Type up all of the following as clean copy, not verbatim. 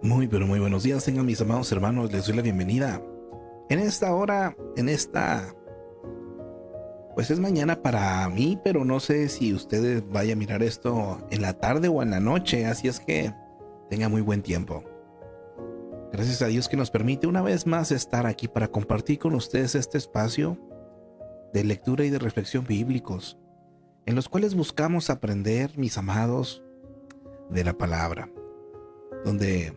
Muy, pero muy buenos días, tengan mis amados hermanos, les doy la bienvenida. En esta hora, pues es mañana para mí, pero no sé si ustedes vayan a mirar esto en la tarde o en la noche, así es que tengan muy buen tiempo. Gracias a Dios que nos permite una vez más estar aquí para compartir con ustedes este espacio de lectura y de reflexión bíblicos, en los cuales buscamos aprender, mis amados, de la palabra, donde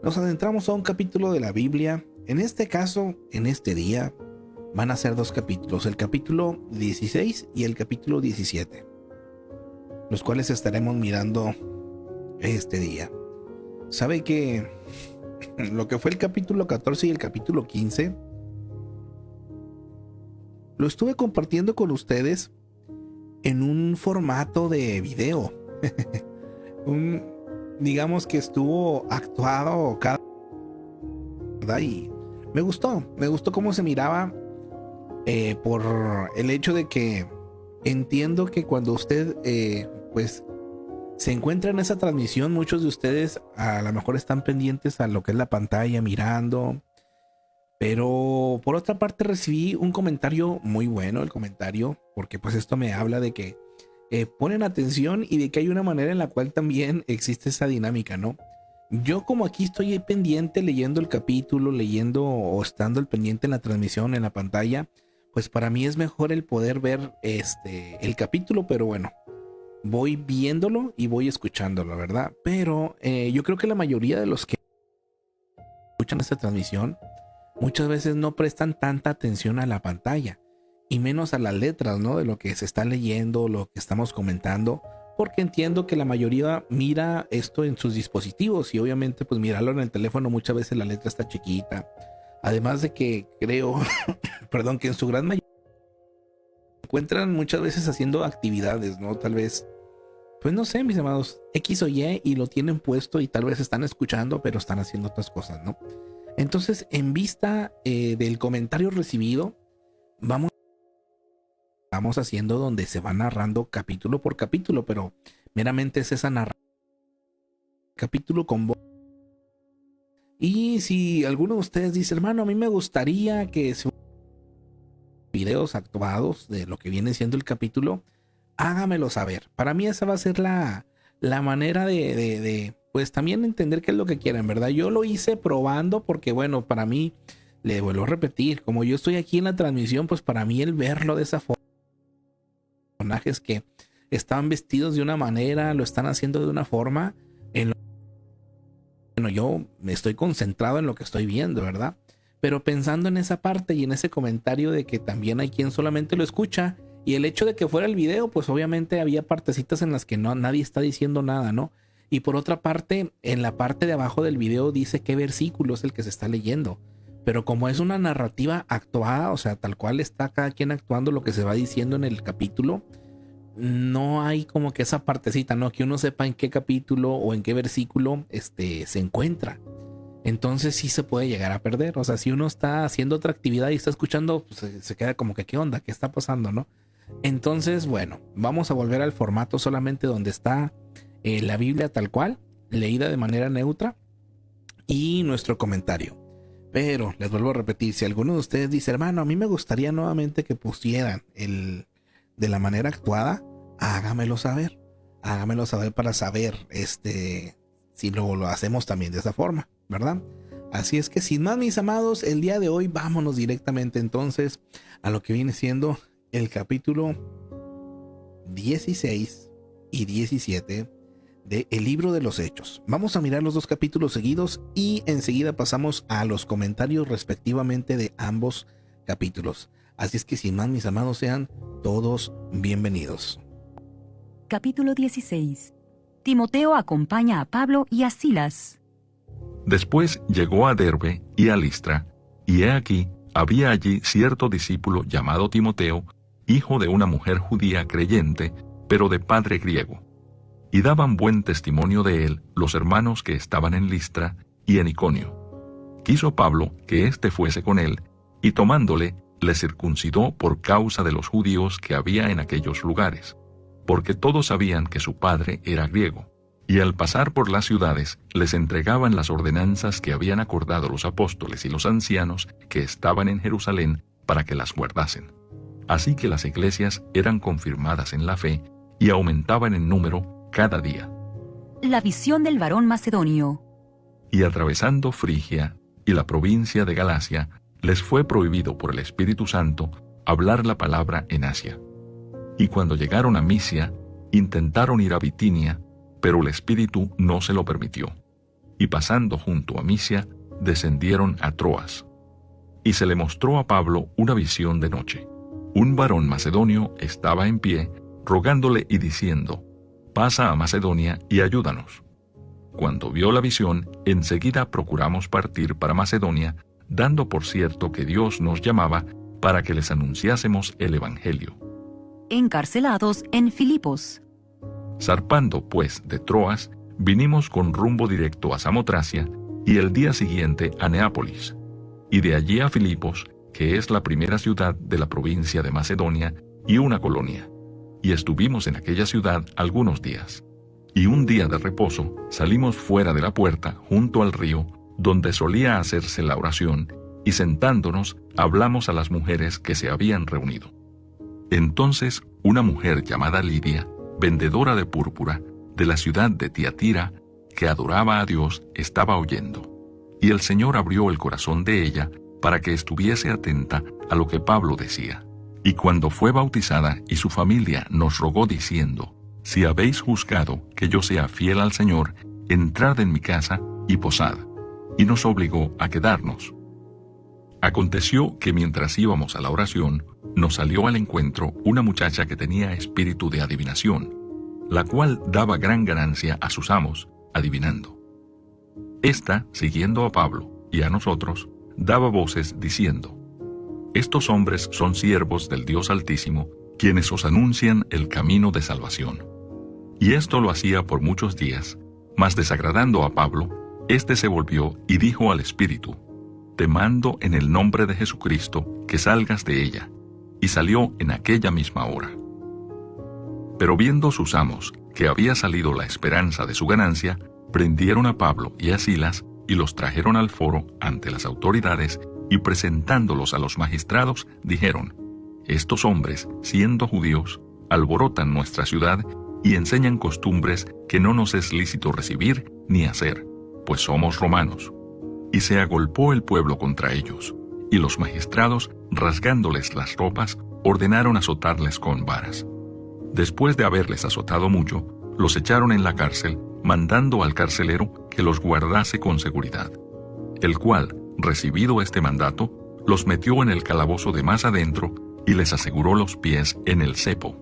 nos adentramos a un capítulo de la Biblia. En este caso, en este día, van a ser dos capítulos, el capítulo 16 y el capítulo 17, los cuales estaremos mirando este día. Sabe que lo que fue el capítulo 14 y el capítulo 15, lo estuve compartiendo con ustedes en un formato de video. Digamos que estuvo actuado cada, ¿verdad? Y me gustó cómo se miraba, por el hecho de que entiendo que cuando usted pues se encuentra en esa transmisión, muchos de ustedes a lo mejor están pendientes a lo que es la pantalla mirando, pero por otra parte recibí un comentario muy bueno, el comentario, porque pues esto me habla de que ponen atención y de que hay una manera en la cual también existe esa dinámica, ¿no? Yo como aquí estoy pendiente leyendo el capítulo, leyendo o estando al pendiente en la transmisión, en la pantalla, pues para mí es mejor el poder ver el capítulo, pero bueno, voy viéndolo y voy escuchándolo, ¿verdad? Pero yo creo que la mayoría de los que escuchan esta transmisión muchas veces no prestan tanta atención a la pantalla y menos a las letras, ¿no? De lo que se está leyendo, lo que estamos comentando, porque entiendo que la mayoría mira esto en sus dispositivos y obviamente pues mirarlo en el teléfono muchas veces la letra está chiquita. Además de que creo, perdón, que en su gran mayoría se encuentran muchas veces haciendo actividades, ¿no? Tal vez, pues no sé, mis amados, X o Y lo tienen puesto y tal vez están escuchando, pero están haciendo otras cosas, ¿no? Entonces, en vista del comentario recibido, vamos haciendo donde se va narrando capítulo por capítulo, pero meramente es esa narración capítulo con voz. Y si alguno de ustedes dice, hermano, a mí me gustaría que se videos actuados de lo que viene siendo el capítulo, hágamelo saber. Para mí esa va a ser la manera de pues también entender qué es lo que quieren, ¿verdad? Yo lo hice probando porque bueno, para mí, le vuelvo a repetir, como yo estoy aquí en la transmisión, pues para mí el verlo de esa forma, personajes que estaban vestidos de una manera, lo están haciendo de una forma, bueno, yo me estoy concentrado en lo que estoy viendo, ¿verdad? Pero pensando en esa parte y en ese comentario de que también hay quien solamente lo escucha, y el hecho de que fuera el video, pues obviamente había partecitas en las que nadie está diciendo nada, ¿no? Y por otra parte, en la parte de abajo del video dice qué versículo es el que se está leyendo. Pero como es una narrativa actuada, o sea, tal cual está cada quien actuando lo que se va diciendo en el capítulo, no hay como que esa partecita, ¿no? Que uno sepa en qué capítulo o en qué versículo se encuentra. Entonces sí se puede llegar a perder. O sea, si uno está haciendo otra actividad y está escuchando, pues se queda como que, ¿qué onda? ¿Qué está pasando, no? Entonces, bueno, vamos a volver al formato solamente donde está la Biblia tal cual, leída de manera neutra, y nuestro comentario. Pero les vuelvo a repetir, si alguno de ustedes dice, hermano, a mí me gustaría nuevamente que pusieran el de la manera actuada, hágamelo saber para saber si lo hacemos también de esa forma, ¿verdad? Así es que sin más, mis amados, el día de hoy vámonos directamente entonces a lo que viene siendo el capítulo 16 y 17 de El Libro de los Hechos. Vamos a mirar los dos capítulos seguidos y enseguida pasamos a los comentarios respectivamente de ambos capítulos. Así es que sin más, mis amados, sean todos bienvenidos. Capítulo 16. Timoteo acompaña a Pablo y a Silas. Después llegó a Derbe y a Listra, y he aquí, había allí cierto discípulo llamado Timoteo, hijo de una mujer judía creyente, pero de padre griego. Y daban buen testimonio de él los hermanos que estaban en Listra y en Iconio. Quiso Pablo que éste fuese con él, y tomándole, le circuncidó por causa de los judíos que había en aquellos lugares, porque todos sabían que su padre era griego, Y al pasar por las ciudades, les entregaban las ordenanzas que habían acordado los apóstoles y los ancianos que estaban en Jerusalén para que las guardasen. Así que las iglesias eran confirmadas en la fe y aumentaban en número cada día. La visión del varón macedonio. Y atravesando Frigia y la provincia de Galacia, les fue prohibido por el Espíritu Santo hablar la palabra en Asia. Y cuando llegaron a Misia, intentaron ir a Bitinia, pero el Espíritu no se lo permitió. Y pasando junto a Misia, descendieron a Troas. Y se le mostró a Pablo una visión de noche. Un varón macedonio estaba en pie, rogándole y diciendo: «Pasa a Macedonia y ayúdanos». Cuando vio la visión, enseguida procuramos partir para Macedonia, dando por cierto que Dios nos llamaba para que les anunciásemos el Evangelio. Encarcelados en Filipos. Zarpando, pues, de Troas, vinimos con rumbo directo a Samotracia y el día siguiente a Neápolis, y de allí a Filipos, que es la primera ciudad de la provincia de Macedonia y una colonia, y estuvimos en aquella ciudad algunos días. Y un día de reposo salimos fuera de la puerta, junto al río, donde solía hacerse la oración, y sentándonos hablamos a las mujeres que se habían reunido. Entonces una mujer llamada Lidia, vendedora de púrpura, de la ciudad de Tiatira, que adoraba a Dios, estaba oyendo. Y el Señor abrió el corazón de ella para que estuviese atenta a lo que Pablo decía. Y cuando fue bautizada y su familia nos rogó diciendo: «Si habéis juzgado que yo sea fiel al Señor, entrad en mi casa y posad». Y nos obligó a quedarnos. Aconteció que mientras íbamos a la oración, nos salió al encuentro una muchacha que tenía espíritu de adivinación, la cual daba gran ganancia a sus amos, adivinando. Esta, siguiendo a Pablo y a nosotros, daba voces diciendo: «Estos hombres son siervos del Dios Altísimo, quienes os anuncian el camino de salvación». Y esto lo hacía por muchos días, mas desagradando a Pablo, éste se volvió y dijo al espíritu: «Te mando en el nombre de Jesucristo que salgas de ella». Y salió en aquella misma hora. Pero viendo sus amos que había salido la esperanza de su ganancia, prendieron a Pablo y a Silas y los trajeron al foro ante las autoridades, y presentándolos a los magistrados, dijeron: «Estos hombres, siendo judíos, alborotan nuestra ciudad y enseñan costumbres que no nos es lícito recibir ni hacer, pues somos romanos». Y se agolpó el pueblo contra ellos, y los magistrados, rasgándoles las ropas, ordenaron azotarles con varas. Después de haberles azotado mucho, los echaron en la cárcel, mandando al carcelero que los guardase con seguridad, el cual, recibido este mandato, los metió en el calabozo de más adentro y les aseguró los pies en el cepo.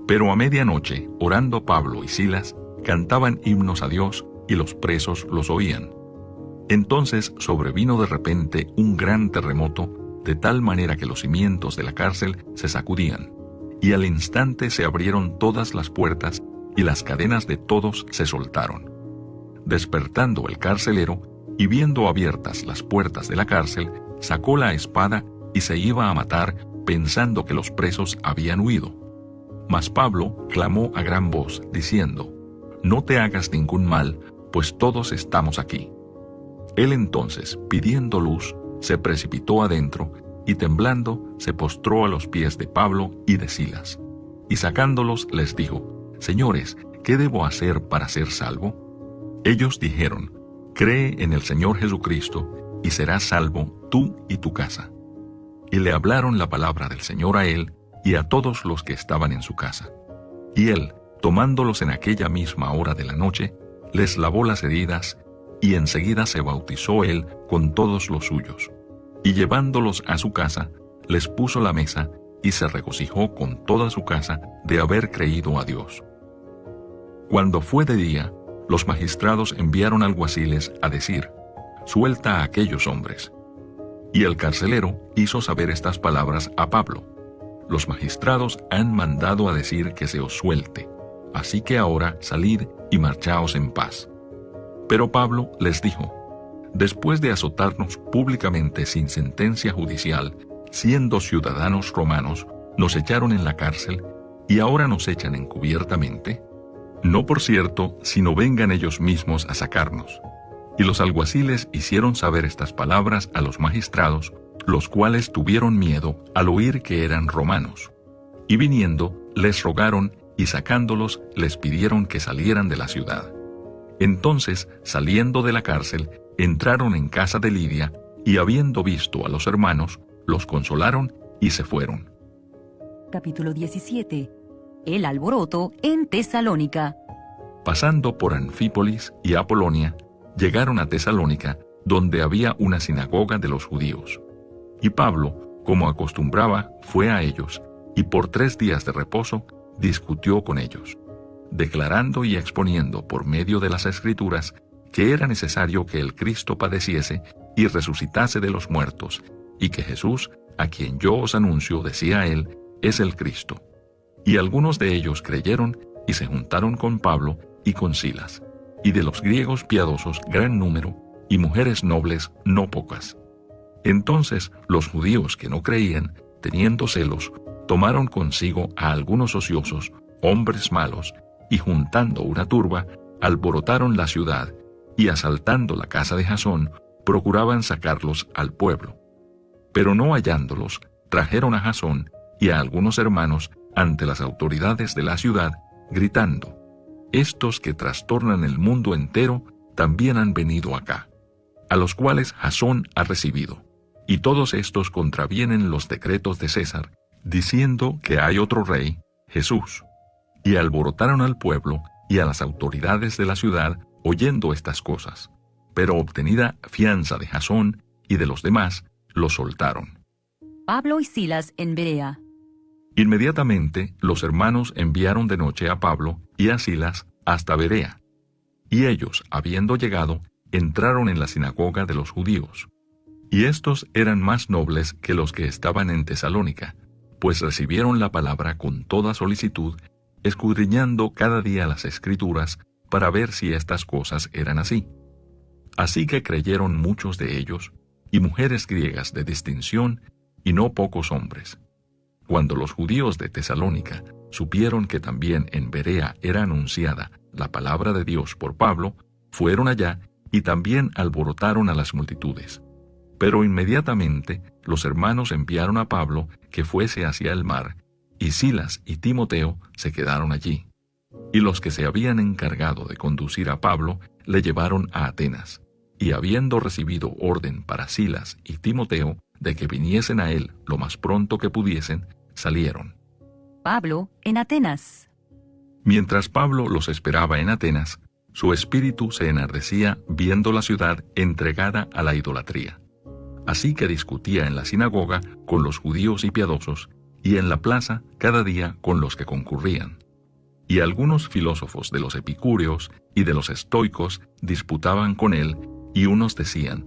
Pero a medianoche, orando Pablo y Silas, cantaban himnos a Dios y los presos los oían. Entonces sobrevino de repente un gran terremoto, de tal manera que los cimientos de la cárcel se sacudían, y al instante se abrieron todas las puertas y las cadenas de todos se soltaron. Despertando el carcelero, y viendo abiertas las puertas de la cárcel, sacó la espada y se iba a matar, pensando que los presos habían huido. Mas Pablo clamó a gran voz, diciendo: «No te hagas ningún mal, pues todos estamos aquí». Él entonces, pidiendo luz, se precipitó adentro, y temblando se postró a los pies de Pablo y de Silas. Y sacándolos les dijo: «Señores, ¿qué debo hacer para ser salvo?» Ellos dijeron: «Cree en el Señor Jesucristo, y serás salvo tú y tu casa». Y le hablaron la palabra del Señor a él y a todos los que estaban en su casa. Y él, tomándolos en aquella misma hora de la noche, les lavó las heridas, y enseguida se bautizó él con todos los suyos. Y llevándolos a su casa, les puso la mesa, y se regocijó con toda su casa de haber creído a Dios. Cuando fue de día, los magistrados enviaron alguaciles a decir: «Suelta a aquellos hombres». Y el carcelero hizo saber estas palabras a Pablo: «Los magistrados han mandado a decir que se os suelte, así que ahora salid y marchaos en paz». Pero Pablo les dijo: «Después de azotarnos públicamente sin sentencia judicial, siendo ciudadanos romanos, nos echaron en la cárcel, y ahora nos echan encubiertamente. no por cierto, sino vengan ellos mismos a sacarnos. Y los alguaciles hicieron saber estas palabras a los magistrados, los cuales tuvieron miedo al oír que eran romanos. Y viniendo, les rogaron, y sacándolos, les pidieron que salieran de la ciudad. Entonces, saliendo de la cárcel, entraron en casa de Lidia, y habiendo visto a los hermanos, los consolaron y se fueron. Capítulo 17. El alboroto en Tesalónica. Pasando por Anfípolis y Apolonia, llegaron a Tesalónica, donde había una sinagoga de los judíos. Y Pablo, como acostumbraba, fue a ellos, y por 3 días de reposo discutió con ellos, declarando y exponiendo por medio de las Escrituras que era necesario que el Cristo padeciese y resucitase de los muertos, y que Jesús, a quien yo os anuncio, decía él, es el Cristo. Y algunos de ellos creyeron y se juntaron con Pablo y con Silas, y de los griegos piadosos gran número, y mujeres nobles no pocas. Entonces los judíos que no creían, teniendo celos, tomaron consigo a algunos ociosos, hombres malos, y juntando una turba, alborotaron la ciudad, y asaltando la casa de Jasón, procuraban sacarlos al pueblo. Pero no hallándolos, trajeron a Jasón y a algunos hermanos ante las autoridades de la ciudad, gritando, «Estos que trastornan el mundo entero también han venido acá», a los cuales Jasón ha recibido. Y todos estos contravienen los decretos de César, diciendo que hay otro rey, Jesús. Y alborotaron al pueblo y a las autoridades de la ciudad oyendo estas cosas. Pero obtenida fianza de Jasón y de los demás, los soltaron. Pablo y Silas en Berea. Inmediatamente los hermanos enviaron de noche a Pablo y a Silas hasta Berea. Y ellos, habiendo llegado, entraron en la sinagoga de los judíos. Y estos eran más nobles que los que estaban en Tesalónica, pues recibieron la palabra con toda solicitud, escudriñando cada día las Escrituras para ver si estas cosas eran así. Así que creyeron muchos de ellos, y mujeres griegas de distinción, y no pocos hombres. Cuando los judíos de Tesalónica supieron que también en Berea era anunciada la palabra de Dios por Pablo, fueron allá y también alborotaron a las multitudes. Pero inmediatamente los hermanos enviaron a Pablo que fuese hacia el mar, y Silas y Timoteo se quedaron allí. Y los que se habían encargado de conducir a Pablo le llevaron a Atenas, y habiendo recibido orden para Silas y Timoteo de que viniesen a él lo más pronto que pudiesen, salieron. Pablo en Atenas. Mientras Pablo los esperaba en Atenas, su espíritu se enardecía viendo la ciudad entregada a la idolatría. Así que discutía en la sinagoga con los judíos y piadosos, y en la plaza cada día con los que concurrían. Y algunos filósofos de los epicúreos y de los estoicos disputaban con él, y unos decían,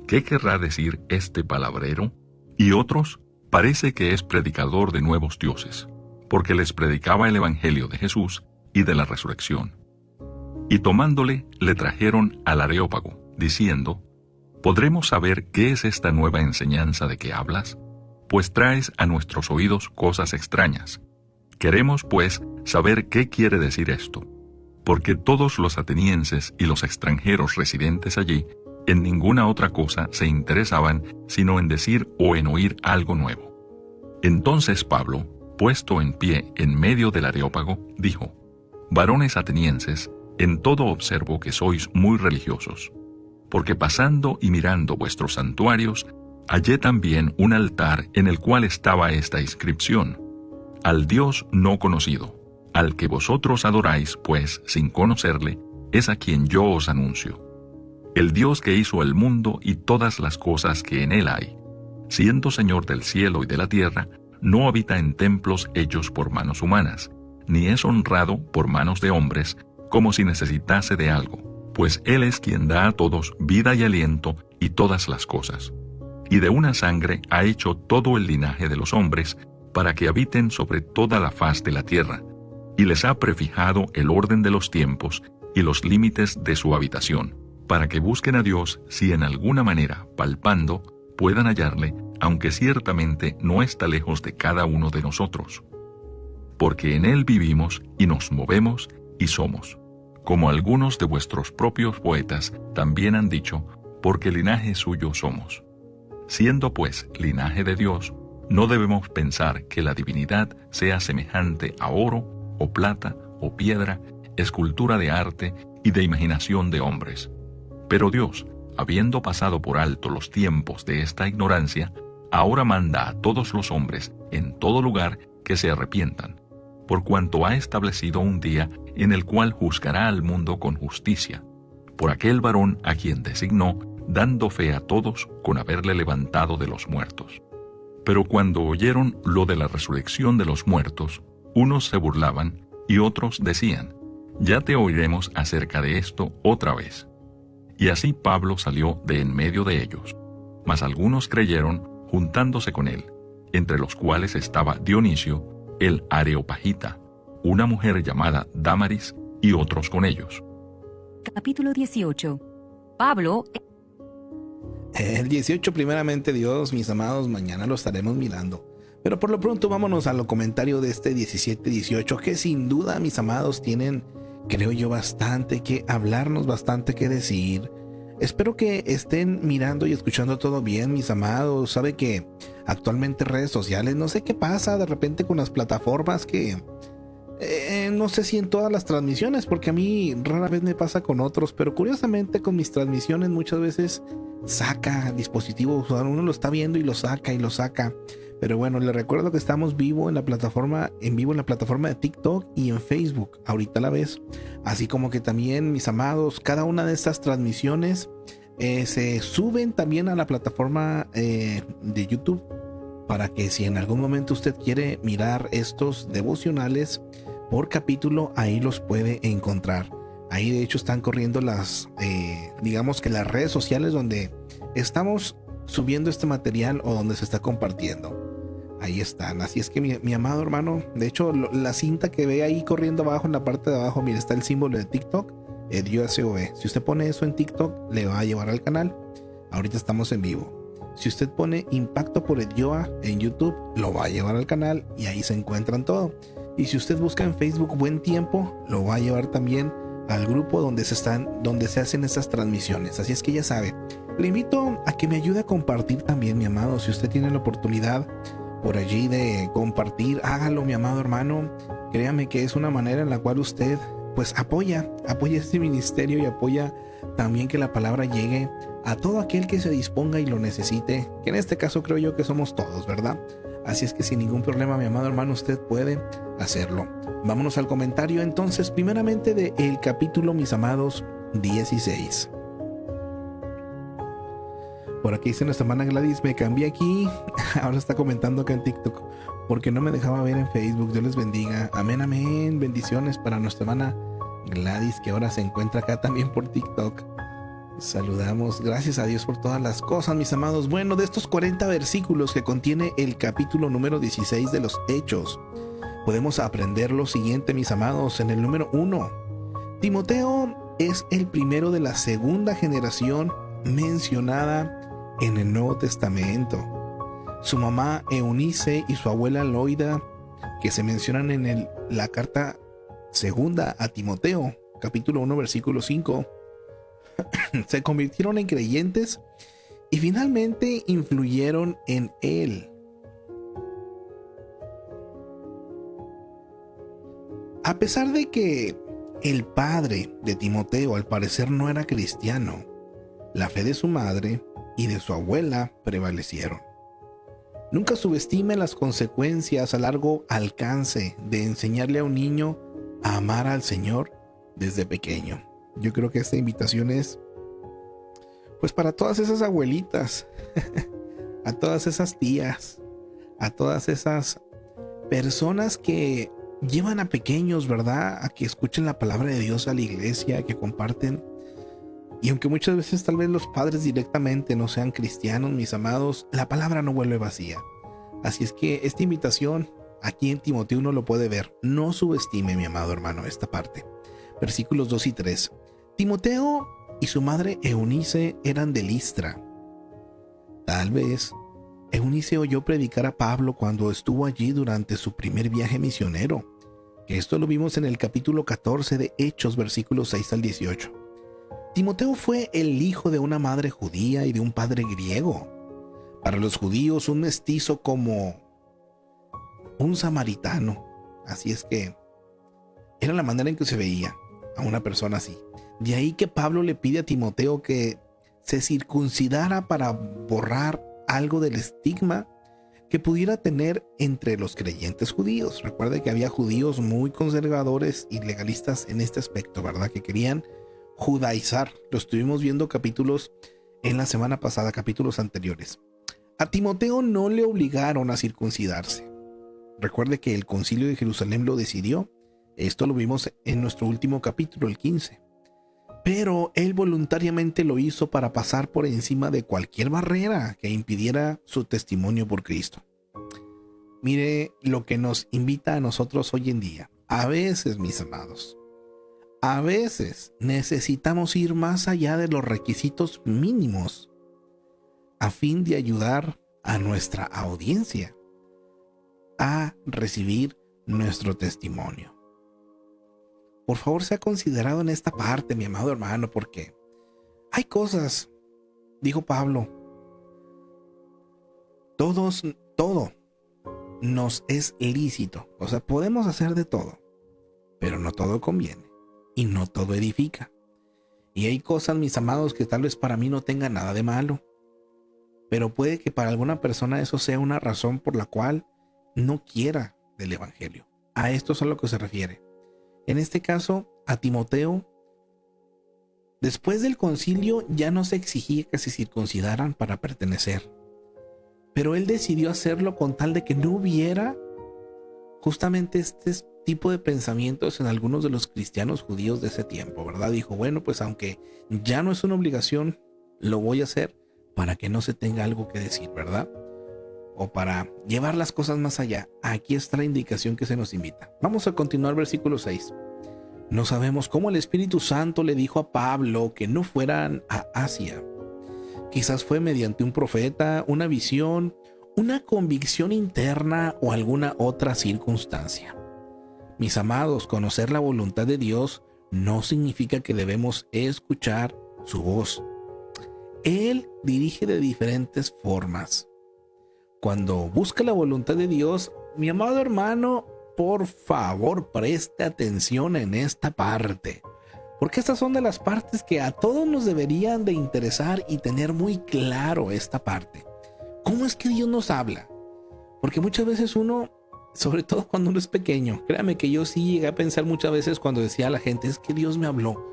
¿qué querrá decir este palabrero? Y otros, parece que es predicador de nuevos dioses, porque les predicaba el evangelio de Jesús y de la resurrección. Y tomándole, le trajeron al Areópago, diciendo, ¿podremos saber qué es esta nueva enseñanza de que hablas? Pues traes a nuestros oídos cosas extrañas. Queremos, pues, saber qué quiere decir esto, porque todos los atenienses y los extranjeros residentes allí, en ninguna otra cosa se interesaban sino en decir o en oír algo nuevo. Entonces Pablo, puesto en pie en medio del Areópago, dijo, «Varones atenienses, en todo observo que sois muy religiosos, porque pasando y mirando vuestros santuarios, hallé también un altar en el cual estaba esta inscripción, al Dios no conocido, al que vosotros adoráis, pues, sin conocerle, es a quien yo os anuncio. El Dios que hizo el mundo y todas las cosas que en él hay, siendo Señor del cielo y de la tierra, no habita en templos hechos por manos humanas, ni es honrado por manos de hombres, como si necesitase de algo, pues Él es quien da a todos vida y aliento y todas las cosas. Y de una sangre ha hecho todo el linaje de los hombres, para que habiten sobre toda la faz de la tierra, y les ha prefijado el orden de los tiempos y los límites de su habitación, para que busquen a Dios si en alguna manera, palpando, puedan hallarle, aunque ciertamente no está lejos de cada uno de nosotros. Porque en Él vivimos y nos movemos y somos, como algunos de vuestros propios poetas también han dicho, porque linaje suyo somos. Siendo pues linaje de Dios, no debemos pensar que la divinidad sea semejante a oro, o plata, o piedra, escultura de arte y de imaginación de hombres. Pero Dios, habiendo pasado por alto los tiempos de esta ignorancia, ahora manda a todos los hombres en todo lugar que se arrepientan, por cuanto ha establecido un día en el cual juzgará al mundo con justicia, por aquel varón a quien designó, dando fe a todos con haberle levantado de los muertos. Pero cuando oyeron lo de la resurrección de los muertos, unos se burlaban y otros decían, ya te oiremos acerca de esto otra vez. Y así Pablo salió de en medio de ellos, mas algunos creyeron juntándose con él, entre los cuales estaba Dionisio, el Areopagita, una mujer llamada Dámaris y otros con ellos. Capítulo 18. Pablo. El 18, primeramente Dios, mis amados, mañana lo estaremos mirando. Pero por lo pronto vámonos a lo comentario de este 17-18, que sin duda, mis amados, tienen, creo yo, bastante que hablarnos, bastante que decir. Espero que estén mirando y escuchando todo bien, mis amados. Sabe que actualmente redes sociales, no sé qué pasa de repente con las plataformas que... no sé si en todas las transmisiones, porque a mí rara vez me pasa con otros, pero curiosamente con mis transmisiones muchas veces saca dispositivos, uno lo está viendo y lo saca y lo saca. Pero bueno, les recuerdo que estamos en vivo en la plataforma de TikTok y en Facebook, ahorita a la vez. Así como que también, mis amados, cada una de estas transmisiones se suben también a la plataforma de YouTube, para que si en algún momento usted quiere mirar estos devocionales por capítulo, ahí los puede encontrar. Ahí de hecho están corriendo las, digamos que las redes sociales donde estamos subiendo este material o donde se está compartiendo. Ahí están. Así es que mi amado hermano, de hecho la cinta que ve ahí corriendo abajo, en la parte de abajo, mire, está el símbolo de TikTok, EDIOSOV. Si usted pone eso en TikTok, le va a llevar al canal. Ahorita estamos en vivo. Si usted pone Impacto por Edioa en YouTube, lo va a llevar al canal y ahí se encuentran todo. Y si usted busca en Facebook Buen Tiempo, lo va a llevar también al grupo donde se hacen estas transmisiones. Así es que ya sabe, le invito a que me ayude a compartir también, mi amado. Si usted tiene la oportunidad por allí de compartir, hágalo, mi amado hermano. Créame que es una manera en la cual usted pues apoya este ministerio y apoya también que la palabra llegue a todo aquel que se disponga y lo necesite, que en este caso creo yo que somos todos, ¿verdad? Así es que sin ningún problema, mi amado hermano, usted puede hacerlo. Vámonos al comentario entonces, primeramente del capítulo, mis amados, 16. Por aquí dice nuestra hermana Gladys, me cambié aquí, ahora está comentando acá en TikTok, porque no me dejaba ver en Facebook. Dios les bendiga, amén, amén. Bendiciones para nuestra hermana Gladys, que ahora se encuentra acá también por TikTok. Saludamos, gracias a Dios por todas las cosas, mis amados. Bueno, de estos 40 versículos que contiene el capítulo número 16 de los Hechos, podemos aprender lo siguiente, mis amados. En el número 1, Timoteo es el primero de la segunda generación mencionada en el Nuevo Testamento. Su mamá Eunice y su abuela Loida, que se mencionan en la carta segunda a Timoteo, capítulo 1, versículo 5, se convirtieron en creyentes y finalmente influyeron en él. A pesar de que el padre de Timoteo al parecer no era cristiano, la fe de su madre y de su abuela prevalecieron. Nunca subestime las consecuencias a largo alcance de enseñarle a un niño a amar al Señor desde pequeño. Yo creo que esta invitación es pues para todas esas abuelitas, a todas esas tías, a todas esas personas que llevan a pequeños, ¿verdad?, a que escuchen la palabra de Dios, a la iglesia, que comparten. Y aunque muchas veces tal vez los padres directamente no sean cristianos, mis amados, la palabra no vuelve vacía. Así es que esta invitación aquí en Timoteo uno lo puede ver. No subestime, mi amado hermano, esta parte. Versículos 2 y 3. Timoteo y su madre Eunice eran de Listra. Tal vez Eunice oyó predicar a Pablo cuando estuvo allí durante su primer viaje misionero. que esto lo vimos en el capítulo 14 de Hechos, versículos 6 al 18. Timoteo fue el hijo de una madre judía y de un padre griego. Para los judíos, un mestizo como un samaritano. Así es que era la manera en que se veía a una persona así. De ahí que Pablo le pide a Timoteo que se circuncidara para borrar algo del estigma que pudiera tener entre los creyentes judíos. Recuerde que había judíos muy conservadores y legalistas en este aspecto, ¿verdad? Que querían judaizar. Lo estuvimos viendo capítulos en la semana pasada, capítulos anteriores. A Timoteo no le obligaron a circuncidarse. Recuerde que el Concilio de Jerusalén lo decidió. Esto lo vimos en nuestro último capítulo, el 15. Pero él voluntariamente lo hizo para pasar por encima de cualquier barrera que impidiera su testimonio por Cristo. Mire lo que nos invita a nosotros hoy en día. A veces, mis amados, a veces necesitamos ir más allá de los requisitos mínimos a fin de ayudar a nuestra audiencia a recibir nuestro testimonio. Por favor, sea considerado en esta parte, mi amado hermano, porque hay cosas, dijo Pablo, todo nos es lícito. O sea, podemos hacer de todo, pero no todo conviene y no todo edifica. Y hay cosas, mis amados, que tal vez para mí no tengan nada de malo, pero puede que para alguna persona eso sea una razón por la cual no quiera del evangelio. A esto es a lo que se refiere. En este caso, a Timoteo, después del concilio ya no se exigía que se circuncidaran para pertenecer, pero él decidió hacerlo con tal de que no hubiera justamente este tipo de pensamientos en algunos de los cristianos judíos de ese tiempo, ¿verdad? Dijo, bueno, pues aunque ya no es una obligación, lo voy a hacer para que no se tenga algo que decir, ¿verdad? O para llevar las cosas más allá. Aquí está la indicación que se nos invita. Vamos a continuar versículo 6. No sabemos cómo el Espíritu Santo le dijo a Pablo que no fueran a Asia. Quizás fue mediante un profeta, una visión, una convicción interna o alguna otra circunstancia. Mis amados, conocer la voluntad de Dios no significa que debemos escuchar su voz. Él dirige de diferentes formas. Cuando busca la voluntad de Dios, mi amado hermano, por favor, preste atención en esta parte, porque estas son de las partes que a todos nos deberían de interesar y tener muy claro esta parte. ¿Cómo es que Dios nos habla? Porque muchas veces uno, sobre todo cuando uno es pequeño, créame que yo sí llegué a pensar muchas veces cuando decía a la gente, es que Dios me habló.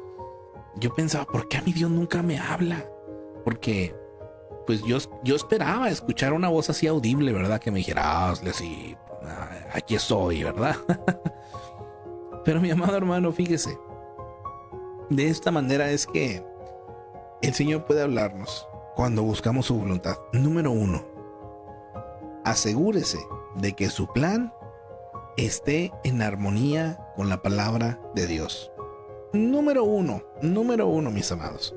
Yo pensaba, ¿por qué a mí Dios nunca me habla? Porque pues yo esperaba escuchar una voz así audible, ¿verdad? Que me dijera, hazle así, aquí estoy, ¿verdad? Pero mi amado hermano, fíjese, de esta manera es que el Señor puede hablarnos cuando buscamos su voluntad. Número 1, asegúrese de que su plan esté en armonía con la palabra de Dios. Número uno, mis amados.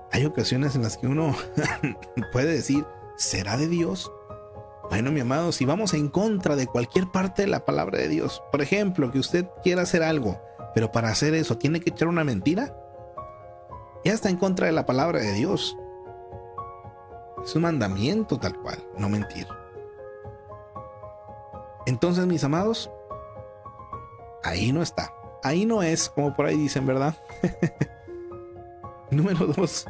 Hay ocasiones en las que uno puede decir, ¿será de Dios? Bueno, mi amado, si vamos en contra de cualquier parte de la palabra de Dios, por ejemplo, que usted quiera hacer algo, pero para hacer eso tiene que echar una mentira, ya está en contra de la palabra de Dios. Es un mandamiento tal cual, no mentir. Entonces, mis amados, ahí no está. Ahí no es, como por ahí dicen, ¿verdad? Número 2.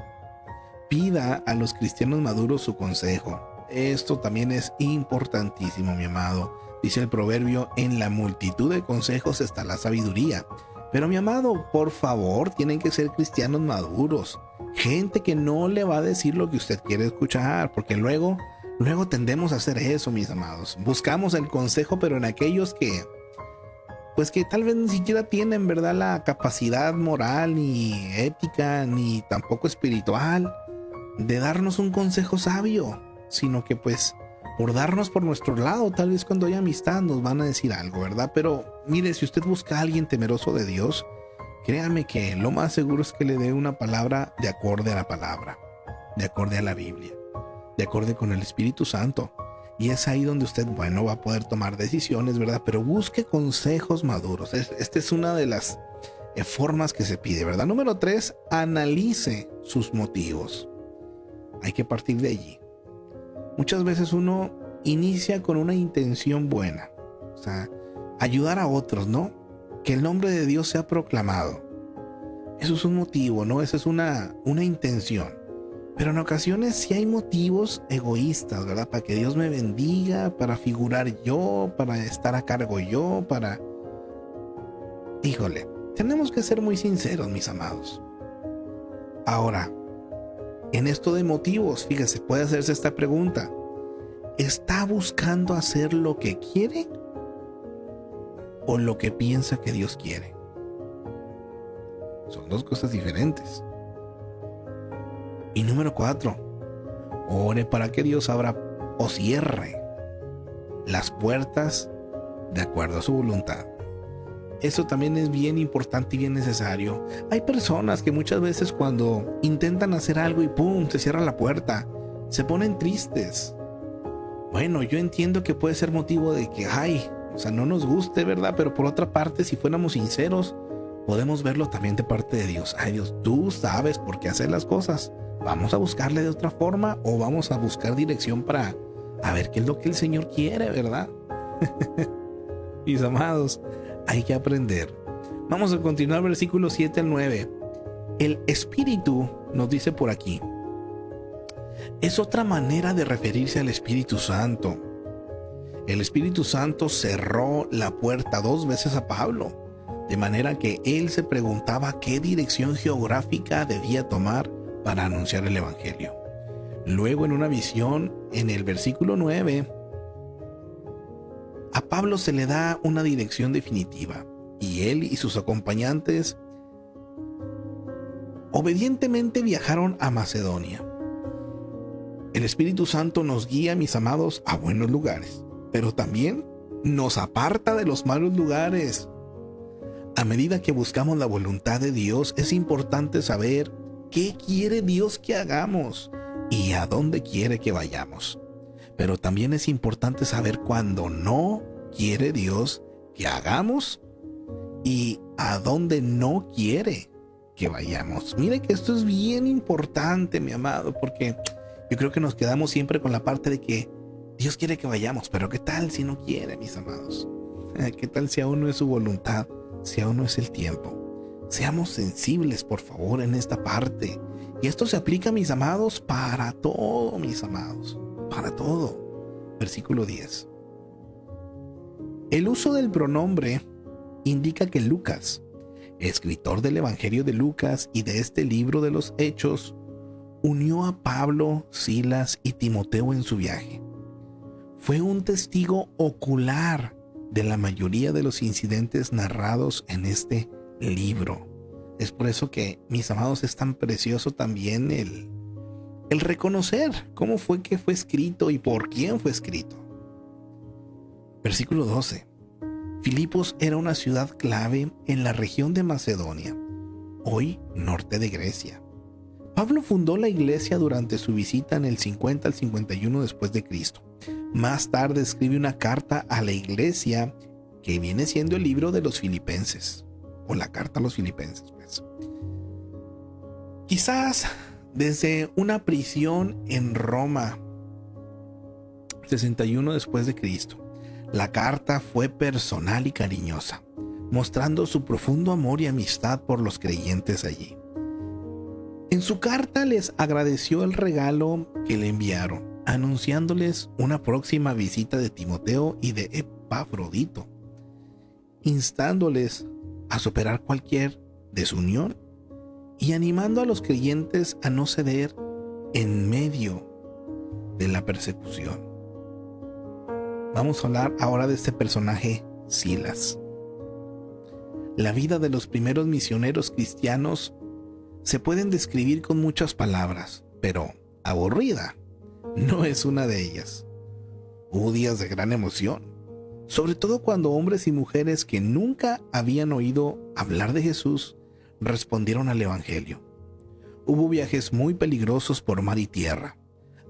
Pida a los cristianos maduros su consejo. Esto también es importantísimo, mi amado. Dice el proverbio, en la multitud de consejos está la sabiduría. Pero mi amado, por favor, tienen que ser cristianos maduros. Gente que no le va a decir lo que usted quiere escuchar, porque luego tendemos a hacer eso, mis amados. Buscamos el consejo, pero en aquellos que tal vez ni siquiera tienen, ¿verdad?, la capacidad moral, ni ética, ni tampoco espiritual de darnos un consejo sabio, sino que pues por darnos por nuestro lado, tal vez cuando hay amistad nos van a decir algo, ¿verdad? Pero mire, si usted busca a alguien temeroso de Dios, créame que lo más seguro es que le dé una palabra de acorde a la palabra, de acorde a la Biblia, de acorde con el Espíritu Santo. Y es ahí donde usted, bueno, va a poder tomar decisiones, ¿verdad? Pero busque consejos maduros. Esta es una de las formas que se pide, ¿verdad? Número 3, analice sus motivos. Hay que partir de allí. Muchas veces uno inicia con una intención buena, o sea, ayudar a otros, ¿no? Que el nombre de Dios sea proclamado. Eso es un motivo, ¿no? Esa es una intención. Pero en ocasiones sí hay motivos egoístas, ¿verdad? Para que Dios me bendiga, para figurar yo, para estar a cargo yo, para... Híjole, tenemos que ser muy sinceros, mis amados. Ahora, en esto de motivos, fíjese, puede hacerse esta pregunta. ¿Está buscando hacer lo que quiere o lo que piensa que Dios quiere? Son dos cosas diferentes. Y número 4, ore para que Dios abra o cierre las puertas de acuerdo a su voluntad. Eso también es bien importante y bien necesario. Hay personas que muchas veces cuando intentan hacer algo y ¡pum!, se cierra la puerta, se ponen tristes. Bueno, yo entiendo que puede ser motivo de que, o sea, no nos guste, ¿verdad? Pero por otra parte, si fuéramos sinceros, podemos verlo también de parte de Dios. Ay, Dios, tú sabes por qué hacer las cosas. Vamos a buscarle de otra forma o vamos a buscar dirección para a ver qué es lo que el Señor quiere, ¿verdad? Mis amados, hay que aprender. Vamos a continuar versículos 7 al 9. El Espíritu nos dice por aquí. Es otra manera de referirse al Espíritu Santo. El Espíritu Santo cerró la puerta 2 veces a Pablo, de manera que él se preguntaba qué dirección geográfica debía tomar para anunciar el Evangelio. Luego, en una visión, en el versículo 9, a Pablo se le da una dirección definitiva y él y sus acompañantes obedientemente viajaron a Macedonia. El Espíritu Santo nos guía, mis amados, a buenos lugares, pero también nos aparta de los malos lugares. A medida que buscamos la voluntad de Dios, es importante saber qué quiere Dios que hagamos y a dónde quiere que vayamos. Pero también es importante saber cuándo no quiere Dios que hagamos y a dónde no quiere que vayamos. Mire que esto es bien importante, mi amado, porque yo creo que nos quedamos siempre con la parte de que Dios quiere que vayamos, pero ¿qué tal si no quiere, mis amados? ¿Qué tal si aún no es su voluntad, si aún no es el tiempo? Seamos sensibles, por favor, en esta parte. Y esto se aplica, mis amados, para todo, mis amados, para todo. Versículo 10. El uso del pronombre indica que Lucas, escritor del Evangelio de Lucas y de este libro de los Hechos, unió a Pablo, Silas y Timoteo en su viaje. Fue un testigo ocular de la mayoría de los incidentes narrados en este libro. Es por eso que, mis amados, es tan precioso también el reconocer cómo fue que fue escrito y por quién fue escrito. Versículo 12. Filipos era una ciudad clave en la región de Macedonia, hoy norte de Grecia. Pablo fundó la iglesia durante su visita en el 50 al 51 después de Cristo. Más tarde escribe una carta a la iglesia que viene siendo el libro de los Filipenses, o la carta a los Filipenses, pues. Quizás desde una prisión en Roma, 61 después de Cristo, la carta fue personal y cariñosa, mostrando su profundo amor y amistad por los creyentes allí. En su carta les agradeció el regalo que le enviaron, anunciándoles una próxima visita de Timoteo y de Epafrodito, instándoles a superar cualquier desunión y animando a los creyentes a no ceder en medio de la persecución. Vamos a hablar ahora de este personaje, Silas. La vida de los primeros misioneros cristianos se pueden describir con muchas palabras, pero aburrida no es una de ellas. Hubo días de gran emoción, sobre todo cuando hombres y mujeres que nunca habían oído hablar de Jesús respondieron al Evangelio. Hubo viajes muy peligrosos por mar y tierra,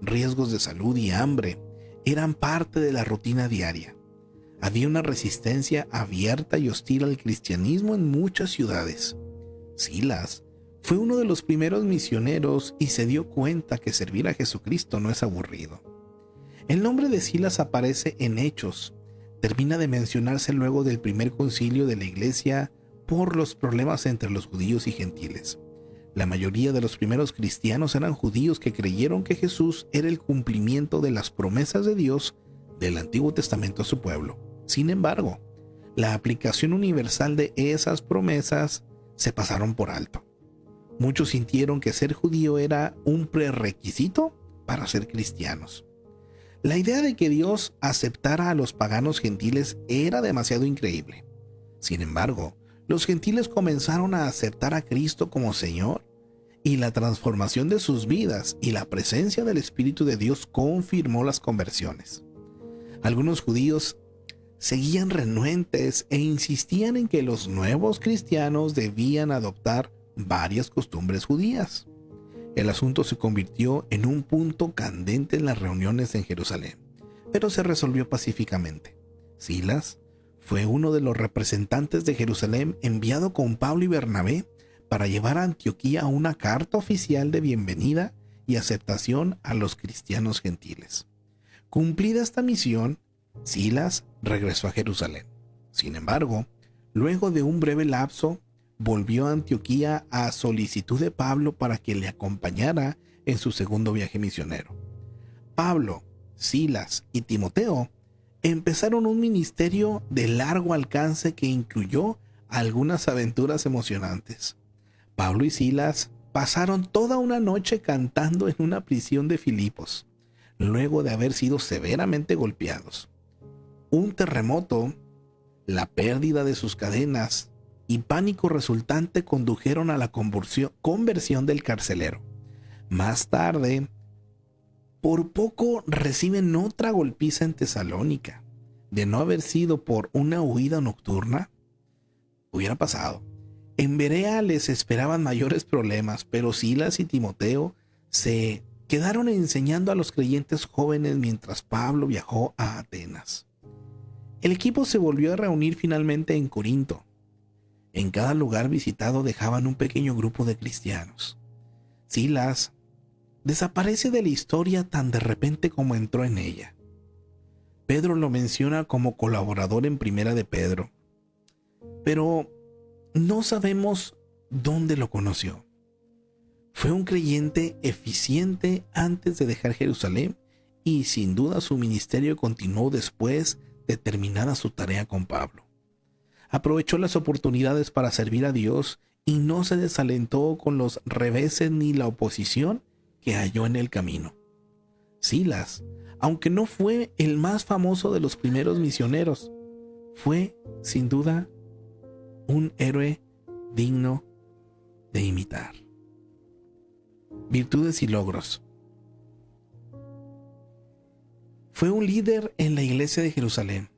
riesgos de salud y hambre, eran parte de la rutina diaria. Había una resistencia abierta y hostil al cristianismo en muchas ciudades. Silas fue uno de los primeros misioneros y se dio cuenta que servir a Jesucristo no es aburrido. El nombre de Silas aparece en Hechos. Termina de mencionarse luego del primer concilio de la iglesia por los problemas entre los judíos y gentiles. La mayoría de los primeros cristianos eran judíos que creyeron que Jesús era el cumplimiento de las promesas de Dios del Antiguo Testamento a su pueblo. Sin embargo, la aplicación universal de esas promesas se pasaron por alto. Muchos sintieron que ser judío era un prerequisito para ser cristianos. La idea de que Dios aceptara a los paganos gentiles era demasiado increíble. Sin embargo, los gentiles comenzaron a aceptar a Cristo como Señor, y la transformación de sus vidas y la presencia del Espíritu de Dios confirmó las conversiones. Algunos judíos seguían renuentes e insistían en que los nuevos cristianos debían adoptar varias costumbres judías. El asunto se convirtió en un punto candente en las reuniones en Jerusalén, pero se resolvió pacíficamente. Silas fue uno de los representantes de Jerusalén enviado con Pablo y Bernabé para llevar a Antioquía una carta oficial de bienvenida y aceptación a los cristianos gentiles. Cumplida esta misión, Silas regresó a Jerusalén. Sin embargo, luego de un breve lapso, volvió a Antioquía a solicitud de Pablo para que le acompañara en su segundo viaje misionero. Pablo, Silas y Timoteo empezaron un ministerio de largo alcance que incluyó algunas aventuras emocionantes. Pablo y Silas pasaron toda una noche cantando en una prisión de Filipos, luego de haber sido severamente golpeados. Un terremoto, la pérdida de sus cadenas y pánico resultante condujeron a la conversión del carcelero. Más tarde, por poco reciben otra golpiza en Tesalónica. De no haber sido por una huida nocturna, hubiera pasado. En Berea les esperaban mayores problemas, pero Silas y Timoteo se quedaron enseñando a los creyentes jóvenes mientras Pablo viajó a Atenas. El equipo se volvió a reunir finalmente en Corinto. En cada lugar visitado dejaban un pequeño grupo de cristianos. Silas desaparece de la historia tan de repente como entró en ella. Pedro lo menciona como colaborador en Primera de Pedro, pero no sabemos dónde lo conoció. Fue un creyente eficiente antes de dejar Jerusalén y sin duda su ministerio continuó después de terminada su tarea con Pablo. Aprovechó las oportunidades para servir a Dios y no se desalentó con los reveses ni la oposición que halló en el camino. Silas, aunque no fue el más famoso de los primeros misioneros, fue sin duda un héroe digno de imitar. Virtudes y logros. Fue un líder en la iglesia de Jerusalén.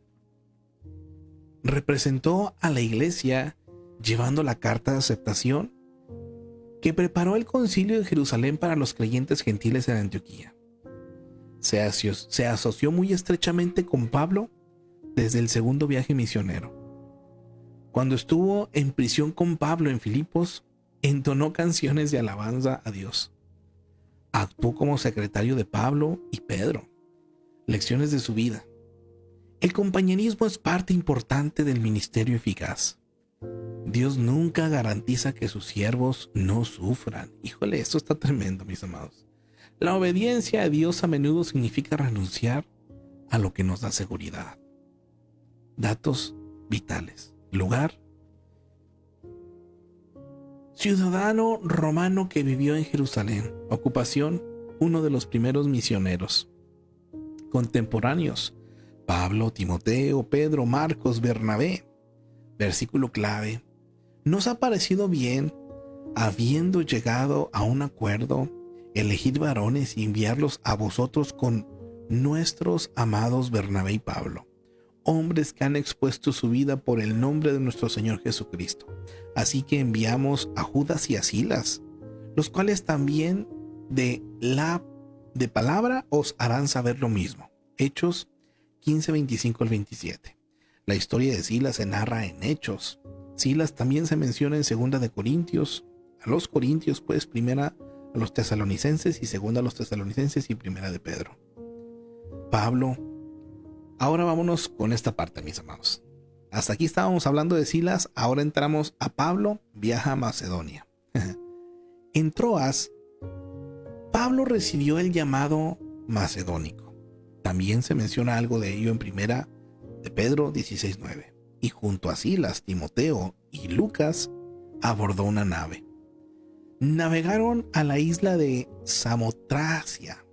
Representó a la iglesia llevando la carta de aceptación que preparó el concilio de Jerusalén para los creyentes gentiles en Antioquía. Se asoció muy estrechamente con Pablo desde el segundo viaje misionero. Cuando estuvo en prisión con Pablo en Filipos, entonó canciones de alabanza a Dios. Actuó como secretario de Pablo y Pedro. Lecciones de su vida. El compañerismo es parte importante del ministerio eficaz. Dios nunca garantiza que sus siervos no sufran. Híjole, esto está tremendo, mis amados. La obediencia a Dios a menudo significa renunciar a lo que nos da seguridad. Datos vitales. Lugar: ciudadano romano que vivió en Jerusalén. Ocupación: uno de los primeros misioneros. Contemporáneos: Pablo, Timoteo, Pedro, Marcos, Bernabé. Versículo clave: ¿nos ha parecido bien, habiendo llegado a un acuerdo, elegir varones y enviarlos a vosotros con nuestros amados Bernabé y Pablo, hombres que han expuesto su vida por el nombre de nuestro Señor Jesucristo? Así que enviamos a Judas y a Silas, los cuales también de palabra os harán saber lo mismo. Hechos 15, 25 al 27. La historia de Silas se narra en Hechos. Silas también se menciona en 2 de Corintios, a los Corintios, pues, primera a los tesalonicenses y segunda a los tesalonicenses y primera de Pedro. Pablo. Ahora vámonos con esta parte, mis amados. Hasta aquí estábamos hablando de Silas, ahora entramos a Pablo, viaja a Macedonia. En Troas, Pablo recibió el llamado macedónico. También se menciona algo de ello en primera de Pedro 16:9. Y junto a Silas, Timoteo y Lucas abordó una nave. Navegaron a la isla de Samotracia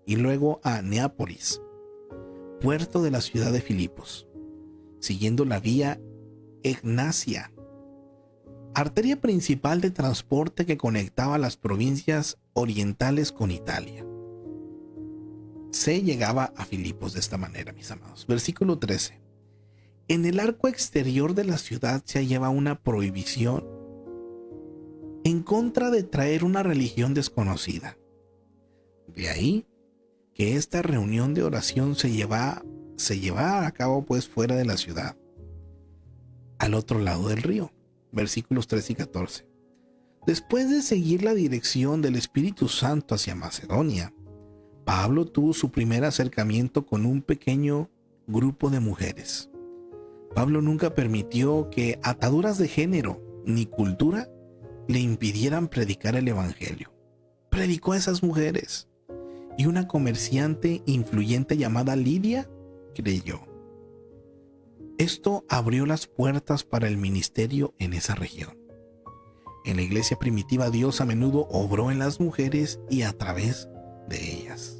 y luego a Neápolis, puerto de la ciudad de Filipos, siguiendo la vía Egnacia, arteria principal de transporte que conectaba las provincias orientales con Italia. Se llegaba a Filipos de esta manera, mis amados. Versículo 13. En el arco exterior de la ciudad se hallaba una prohibición en contra de traer una religión desconocida. De ahí que esta reunión de oración se llevaba a cabo pues fuera de la ciudad, al otro lado del río. Versículos 13 y 14. Después de seguir la dirección del Espíritu Santo hacia Macedonia, Pablo tuvo su primer acercamiento con un pequeño grupo de mujeres. Pablo nunca permitió que ataduras de género ni cultura le impidieran predicar el evangelio. Predicó a esas mujeres, y una comerciante influyente llamada Lidia creyó. Esto abrió las puertas para el ministerio en esa región. En la iglesia primitiva, Dios a menudo obró en las mujeres y a través de ellas.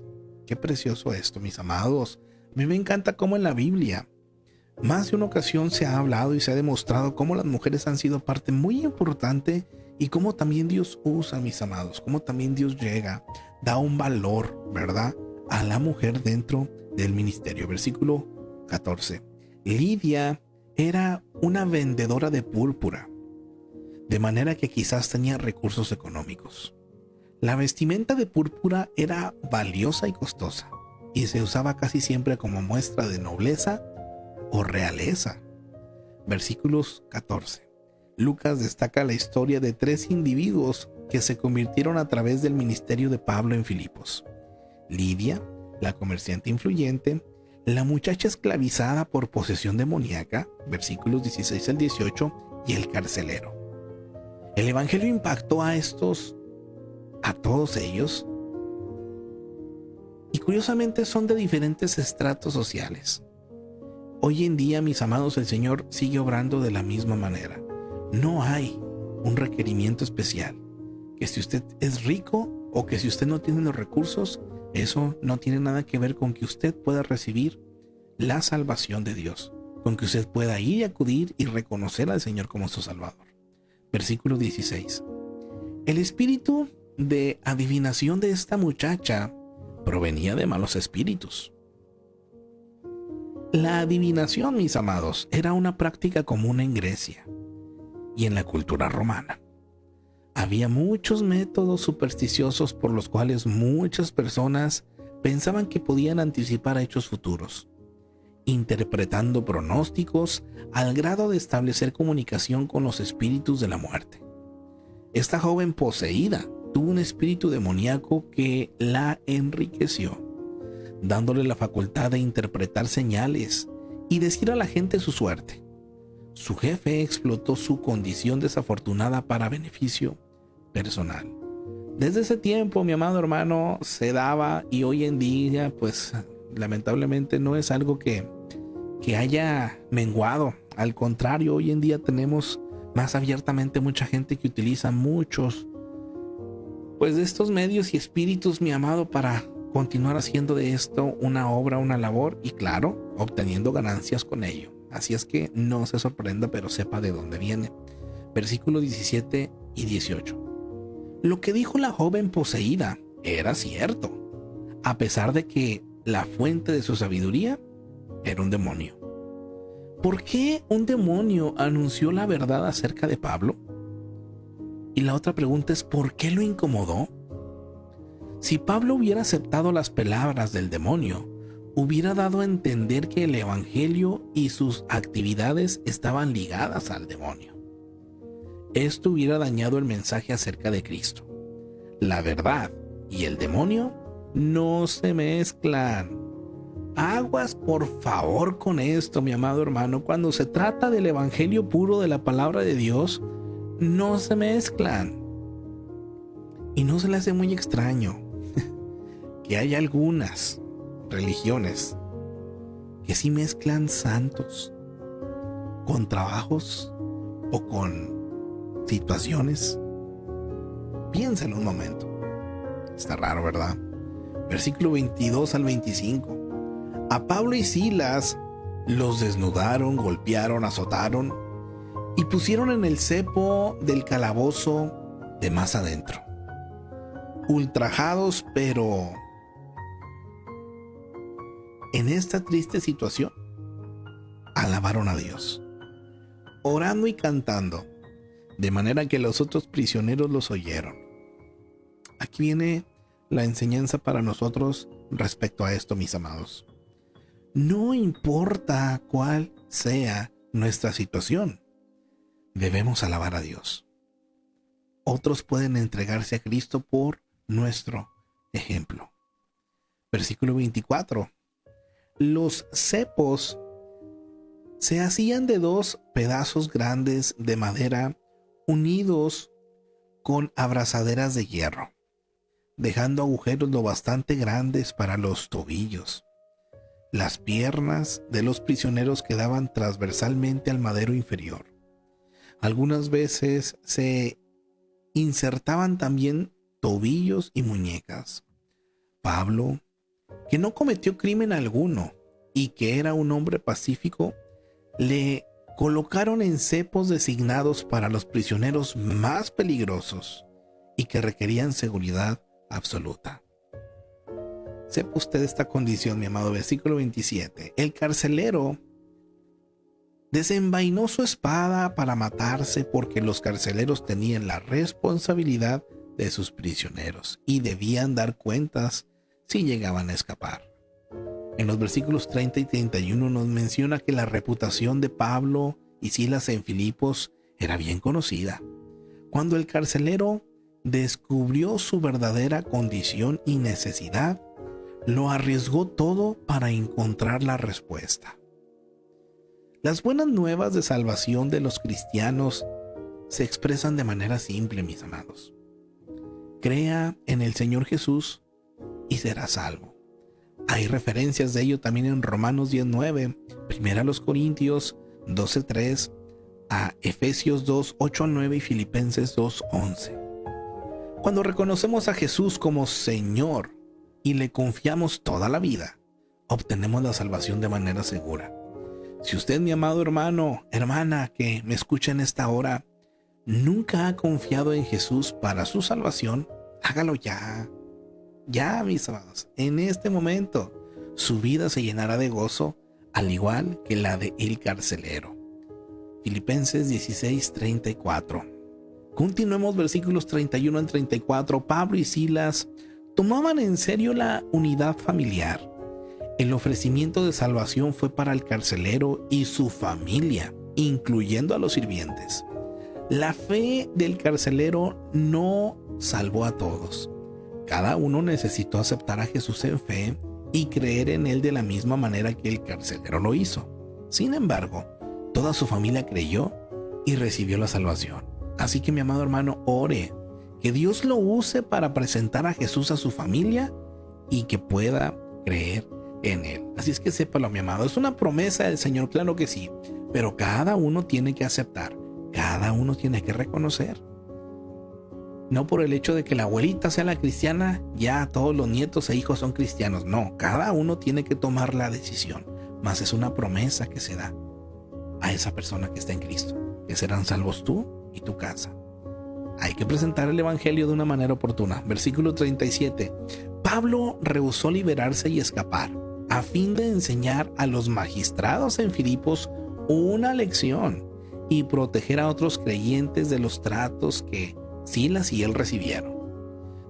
Qué precioso esto, mis amados. A mí me encanta cómo en la Biblia más de una ocasión se ha hablado y se ha demostrado cómo las mujeres han sido parte muy importante y cómo también Dios usa, mis amados, cómo también Dios llega, da un valor, ¿verdad?, a la mujer dentro del ministerio. Versículo 14. Lidia era una vendedora de púrpura, de manera que quizás tenía recursos económicos. La vestimenta de púrpura era valiosa y costosa, y se usaba casi siempre como muestra de nobleza o realeza. Versículos 14. Lucas destaca la historia de 3 individuos que se convirtieron a través del ministerio de Pablo en Filipos: Lidia, la comerciante influyente, la muchacha esclavizada por posesión demoníaca, versículos 16 al 18, y el carcelero. El evangelio impactó a todos ellos, y curiosamente son de diferentes estratos sociales. Hoy en día, mis amados, el Señor sigue obrando de la misma manera. No hay un requerimiento especial, que si usted es rico o que si usted no tiene los recursos, eso no tiene nada que ver con que usted pueda recibir la salvación de Dios, con que usted pueda ir y acudir y reconocer al Señor como su Salvador. Versículo 16. El espíritu de adivinación de esta muchacha provenía de malos espíritus. La adivinación, mis amados, era una práctica común en Grecia y en la cultura romana. Había muchos métodos supersticiosos por los cuales muchas personas pensaban que podían anticipar hechos futuros, interpretando pronósticos al grado de establecer comunicación con los espíritus de la muerte. Esta joven poseída tuvo un espíritu demoníaco que la enriqueció, dándole la facultad de interpretar señales y decir a la gente su suerte. Su jefe explotó su condición desafortunada para beneficio personal. Desde ese tiempo, mi amado hermano, se daba, y hoy en día, pues lamentablemente no es algo que haya menguado. Al contrario, hoy en día tenemos más abiertamente mucha gente que utiliza muchos pues de estos medios y espíritus, mi amado, para continuar haciendo de esto una obra, una labor, y claro, obteniendo ganancias con ello. Así es que no se sorprenda, pero sepa de dónde viene. Versículos 17 y 18. Lo que dijo la joven poseída era cierto, a pesar de que la fuente de su sabiduría era un demonio. ¿Por qué un demonio anunció la verdad acerca de Pablo? Y la otra pregunta es, ¿por qué lo incomodó? Si Pablo hubiera aceptado las palabras del demonio, hubiera dado a entender que el evangelio y sus actividades estaban ligadas al demonio. Esto hubiera dañado el mensaje acerca de Cristo. La verdad y el demonio no se mezclan. Aguas por favor con esto, mi amado hermano. Cuando se trata del evangelio puro de la palabra de Dios, no se mezclan. Y no se le hace muy extraño que hay algunas religiones que sí mezclan santos con trabajos o con situaciones. Piénsalo un momento. Está raro, ¿verdad? Versículo 22 al 25. A Pablo y Silas los desnudaron, golpearon, azotaron y pusieron en el cepo del calabozo de más adentro. Ultrajados, pero en esta triste situación, alabaron a Dios, orando y cantando, de manera que los otros prisioneros los oyeron. Aquí viene la enseñanza para nosotros respecto a esto, mis amados. No importa cuál sea nuestra situación, debemos alabar a Dios. Otros pueden entregarse a Cristo por nuestro ejemplo. Versículo 24. Los cepos se hacían de 2 pedazos grandes de madera unidos con abrazaderas de hierro, dejando agujeros lo bastante grandes para los tobillos. Las piernas de los prisioneros quedaban transversalmente al madero inferior. Algunas veces se insertaban también tobillos y muñecas. Pablo, que no cometió crimen alguno y que era un hombre pacífico, le colocaron en cepos designados para los prisioneros más peligrosos y que requerían seguridad absoluta. Sepa usted esta condición, mi amado. Versículo 27. El carcelero desenvainó su espada para matarse, porque los carceleros tenían la responsabilidad de sus prisioneros y debían dar cuentas si llegaban a escapar. En los versículos 30 y 31 nos menciona que la reputación de Pablo y Silas en Filipos era bien conocida. Cuando el carcelero descubrió su verdadera condición y necesidad, lo arriesgó todo para encontrar la respuesta. Las buenas nuevas de salvación de los cristianos se expresan de manera simple, mis amados. Crea en el Señor Jesús y será salvo. Hay referencias de ello también en Romanos 10:9, 1 Corintios 12:3, a Efesios 2:8-9 y Filipenses 2:11. Cuando reconocemos a Jesús como Señor y le confiamos toda la vida, obtenemos la salvación de manera segura. Si usted, mi amado hermano, hermana, que me escucha en esta hora, nunca ha confiado en Jesús para su salvación, hágalo ya. Ya, mis amados, en este momento, su vida se llenará de gozo, al igual que la de el carcelero. Filipenses 16:34. Continuemos versículos 31 al 34. Pablo y Silas tomaban en serio la unidad familiar. El ofrecimiento de salvación fue para el carcelero y su familia, incluyendo a los sirvientes. La fe del carcelero no salvó a todos. Cada uno necesitó aceptar a Jesús en fe y creer en él de la misma manera que el carcelero lo hizo. Sin embargo, toda su familia creyó y recibió la salvación. Así que, mi amado hermano, ore que Dios lo use para presentar a Jesús a su familia y que pueda creer en él. Así es que sépalo, mi amado, es una promesa del Señor, claro que sí, pero cada uno tiene que aceptar, cada uno tiene que reconocer. No por el hecho de que la abuelita sea la cristiana, ya todos los nietos e hijos son cristianos. No, cada uno tiene que tomar la decisión, mas es una promesa que se da a esa persona que está en Cristo, que serán salvos tú y tu casa. Hay que presentar el evangelio de una manera oportuna. Versículo 37. Pablo rehusó liberarse y escapar, a fin de enseñar a los magistrados en Filipos una lección y proteger a otros creyentes de los tratos que Silas y él recibieron.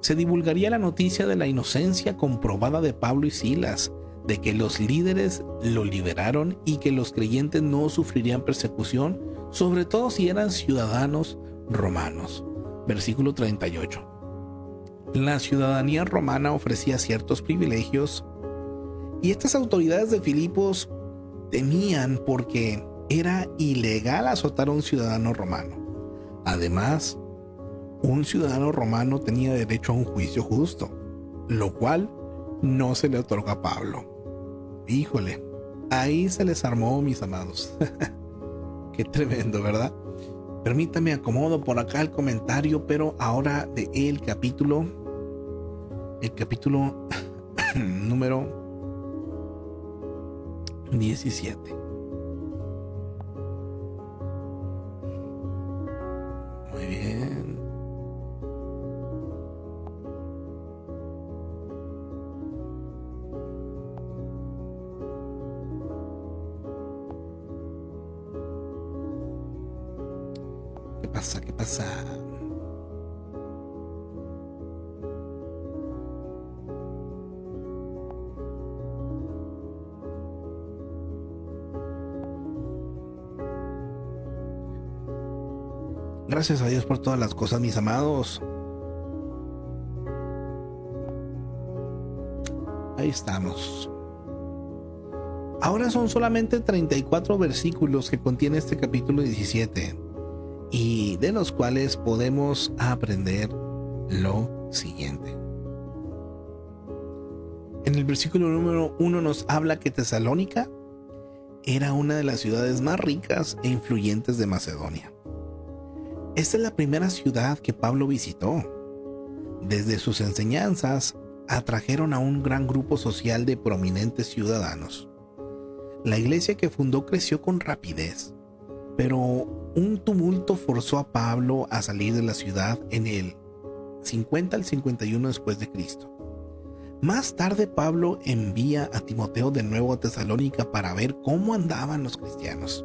Se divulgaría la noticia de la inocencia comprobada de Pablo y Silas, de que los líderes lo liberaron y que los creyentes no sufrirían persecución, sobre todo si eran ciudadanos romanos. Versículo 38. La ciudadanía romana ofrecía ciertos privilegios y estas autoridades de Filipos temían porque era ilegal azotar a un ciudadano romano. Además, un ciudadano romano tenía derecho a un juicio justo, lo cual no se le otorgó a Pablo. Híjole, ahí se les armó, mis amados. Qué tremendo, ¿verdad? Permítame acomodo por acá el comentario, pero ahora de el capítulo número 17. Muy bien. ¿Qué pasa? ¿Qué pasa? Gracias a Dios por todas las cosas, mis amados. Ahí estamos. Ahora son solamente 34 versículos que contiene este capítulo 17, y de los cuales podemos aprender lo siguiente. En el versículo número 1 nos habla que Tesalónica era una de las ciudades más ricas e influyentes de Macedonia. Esta es la primera ciudad que Pablo visitó. Desde sus enseñanzas atrajeron a un gran grupo social de prominentes ciudadanos. La iglesia que fundó creció con rapidez, pero un tumulto forzó a Pablo a salir de la ciudad en el 50 al 51 después de Cristo. Más tarde Pablo envía a Timoteo de nuevo a Tesalónica para ver cómo andaban los cristianos.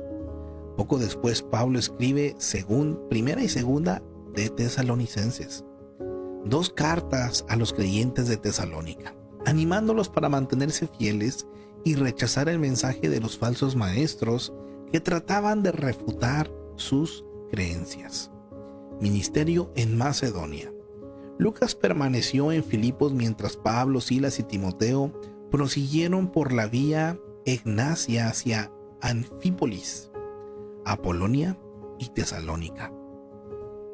Poco después Pablo escribe primera y segunda de Tesalonicenses, 2 cartas a los creyentes de Tesalónica, animándolos para mantenerse fieles y rechazar el mensaje de los falsos maestros que trataban de refutar sus creencias. Ministerio en Macedonia. Lucas permaneció en Filipos mientras Pablo, Silas y Timoteo prosiguieron por la vía Egnacia hacia Anfípolis, Apolonia y Tesalónica.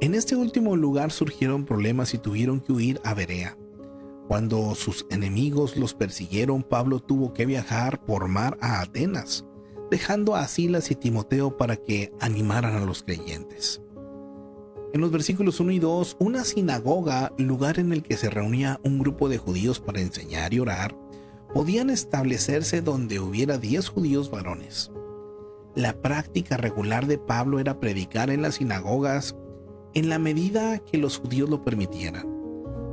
En este último lugar surgieron problemas y tuvieron que huir a Berea. Cuando sus enemigos los persiguieron, Pablo tuvo que viajar por mar a Atenas, dejando a Silas y Timoteo para que animaran a los creyentes. En los versículos 1 y 2, una sinagoga, lugar en el que se reunía un grupo de judíos para enseñar y orar, podían establecerse donde hubiera 10 judíos varones. La práctica regular de Pablo era predicar en las sinagogas en la medida que los judíos lo permitieran.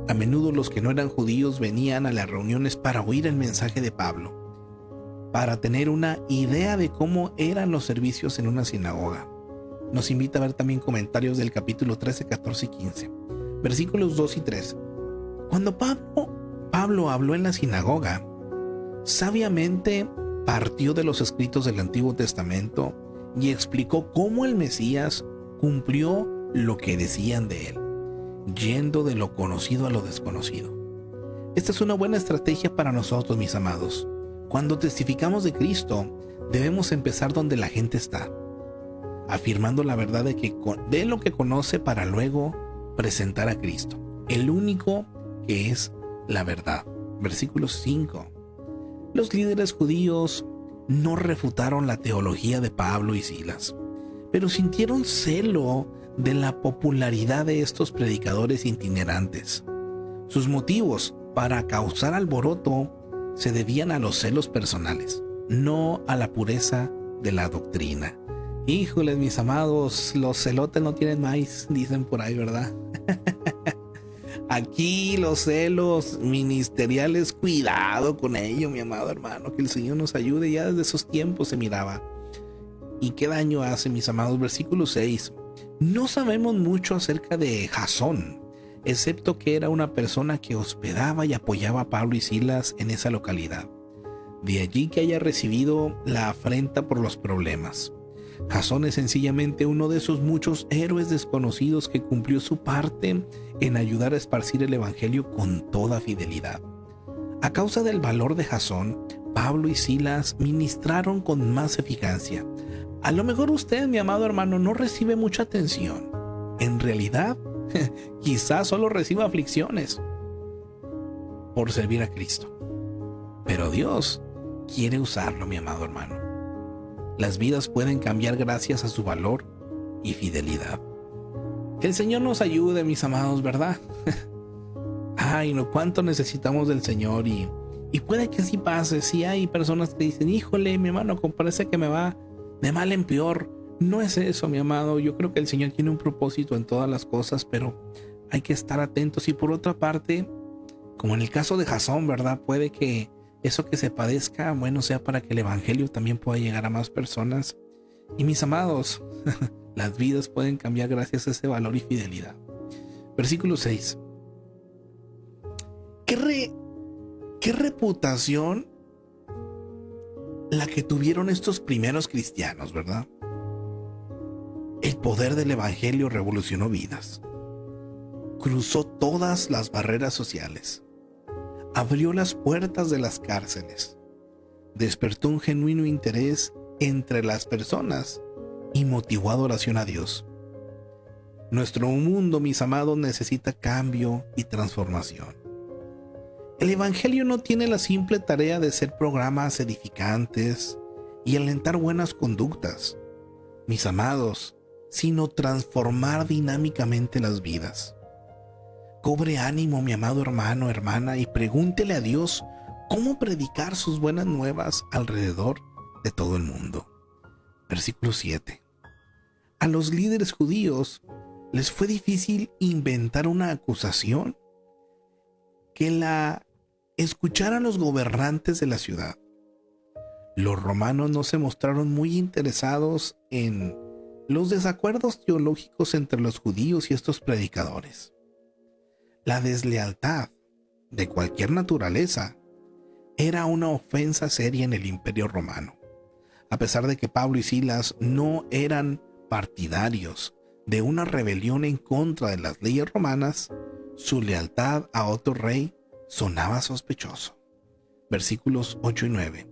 A menudo los que no eran judíos venían a las reuniones para oír el mensaje de Pablo, para tener una idea de cómo eran los servicios en una sinagoga. Nos invita a ver también comentarios del capítulo 13, 14 y 15. Versículos 2 y 3. Cuando Pablo habló en la sinagoga, sabiamente partió de los escritos del Antiguo Testamento y explicó cómo el Mesías cumplió lo que decían de él, yendo de lo conocido a lo desconocido. Esta es una buena estrategia para nosotros, mis amados. Cuando testificamos de Cristo, debemos empezar donde la gente está, afirmando la verdad de lo que conoce para luego presentar a Cristo, el único que es la verdad. Versículo 5. Los líderes judíos no refutaron la teología de Pablo y Silas, pero sintieron celo de la popularidad de estos predicadores itinerantes. Sus motivos para causar alboroto se debían a los celos personales, no a la pureza de la doctrina. Híjoles, mis amados, los celotes no tienen maíz, dicen por ahí, ¿verdad? Aquí los celos ministeriales, cuidado con ello, mi amado hermano, que el Señor nos ayude. Ya desde esos tiempos se miraba. ¿Y qué daño hace, mis amados? Versículo 6. No sabemos mucho acerca de Jasón, excepto que era una persona que hospedaba y apoyaba a Pablo y Silas en esa localidad. De allí que haya recibido la afrenta por los problemas. Jasón es sencillamente uno de esos muchos héroes desconocidos que cumplió su parte en ayudar a esparcir el evangelio con toda fidelidad. A causa del valor de Jasón, Pablo y Silas ministraron con más eficacia. A lo mejor usted, mi amado hermano, no recibe mucha atención. En realidad, quizás solo reciba aflicciones por servir a Cristo. Pero Dios quiere usarlo, mi amado hermano. Las vidas pueden cambiar gracias a su valor y fidelidad. Que el Señor nos ayude, mis amados, ¿verdad? Ay, no, cuánto necesitamos del Señor y puede que sí pase. Sí hay personas que dicen, híjole, mi hermano, parece que me va de mal en peor. No es eso, mi amado. Yo creo que el Señor tiene un propósito en todas las cosas, pero hay que estar atentos. Y por otra parte, como en el caso de Jasón, ¿verdad? Puede que eso que se padezca, bueno, sea para que el evangelio también pueda llegar a más personas. Y mis amados, las vidas pueden cambiar gracias a ese valor y fidelidad. Versículo 6. ¿Qué reputación la que tuvieron estos primeros cristianos, ¿verdad? El poder del evangelio revolucionó vidas. Cruzó todas las barreras sociales. Abrió las puertas de las cárceles. Despertó un genuino interés entre las personas y motivó adoración a Dios. Nuestro mundo, mis amados, necesita cambio y transformación. El evangelio no tiene la simple tarea de ser programas edificantes y alentar buenas conductas, mis amados, sino transformar dinámicamente las vidas. Cobre ánimo, mi amado hermano, hermana, y pregúntele a Dios cómo predicar sus buenas nuevas alrededor de todo el mundo. Versículo 7. A los líderes judíos les fue difícil inventar una acusación que la escucharan los gobernantes de la ciudad. Los romanos no se mostraron muy interesados en los desacuerdos teológicos entre los judíos y estos predicadores. La deslealtad de cualquier naturaleza era una ofensa seria en el Imperio Romano. A pesar de que Pablo y Silas no eran partidarios de una rebelión en contra de las leyes romanas, su lealtad a otro rey sonaba sospechoso. Versículos 8 y 9.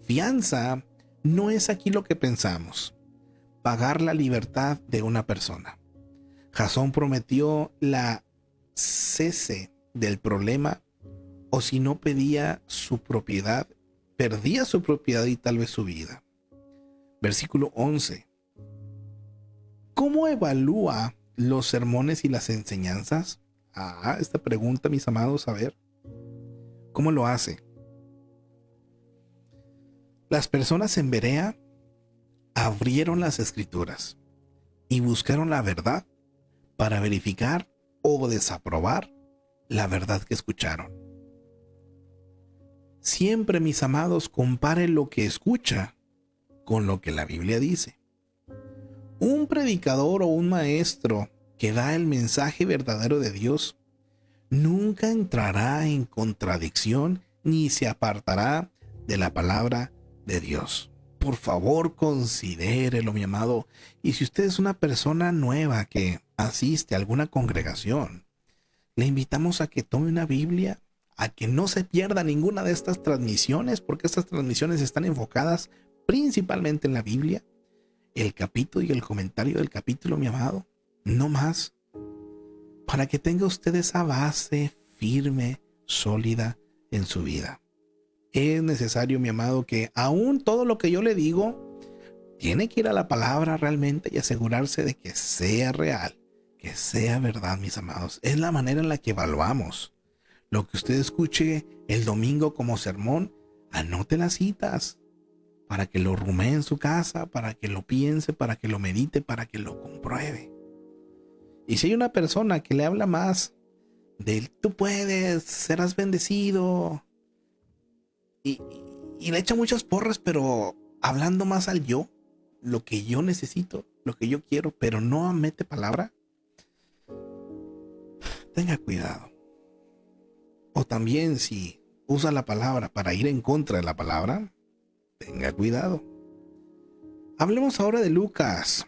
Fianza no es aquí lo que pensamos, pagar la libertad de una persona. Jasón prometió la cese del problema, o si no perdía su propiedad y tal vez su vida. Versículo 11. ¿Cómo evalúa los sermones y las enseñanzas? Esta pregunta, mis amados, a ver, ¿cómo lo hace? Las personas en Berea abrieron las escrituras y buscaron la verdad para verificar o desaprobar la verdad que escucharon. Siempre, mis amados, compare lo que escucha con lo que la Biblia dice. Un predicador o un maestro que da el mensaje verdadero de Dios nunca entrará en contradicción ni se apartará de la palabra de Dios. Por favor, considérelo, mi amado. Y si usted es una persona nueva que asiste a alguna congregación, le invitamos a que tome una Biblia, a que no se pierda ninguna de estas transmisiones, porque estas transmisiones están enfocadas principalmente en la Biblia, el capítulo y el comentario del capítulo, mi amado, no más, para que tenga usted esa base firme, sólida en su vida. Es necesario, mi amado, que aún todo lo que yo le digo, tiene que ir a la palabra realmente y asegurarse de que sea real, que sea verdad, mis amados. Es la manera en la que evaluamos. Lo que usted escuche el domingo como sermón, anote las citas para que lo rumee en su casa, para que lo piense, para que lo medite, para que lo compruebe. Y si hay una persona que le habla más del tú puedes, serás bendecido, y le echa muchas porras, pero hablando más al yo, lo que yo necesito, lo que yo quiero, pero no mete palabra, tenga cuidado. O también si usa la palabra para ir en contra de la palabra, tenga cuidado. Hablemos ahora de Lucas.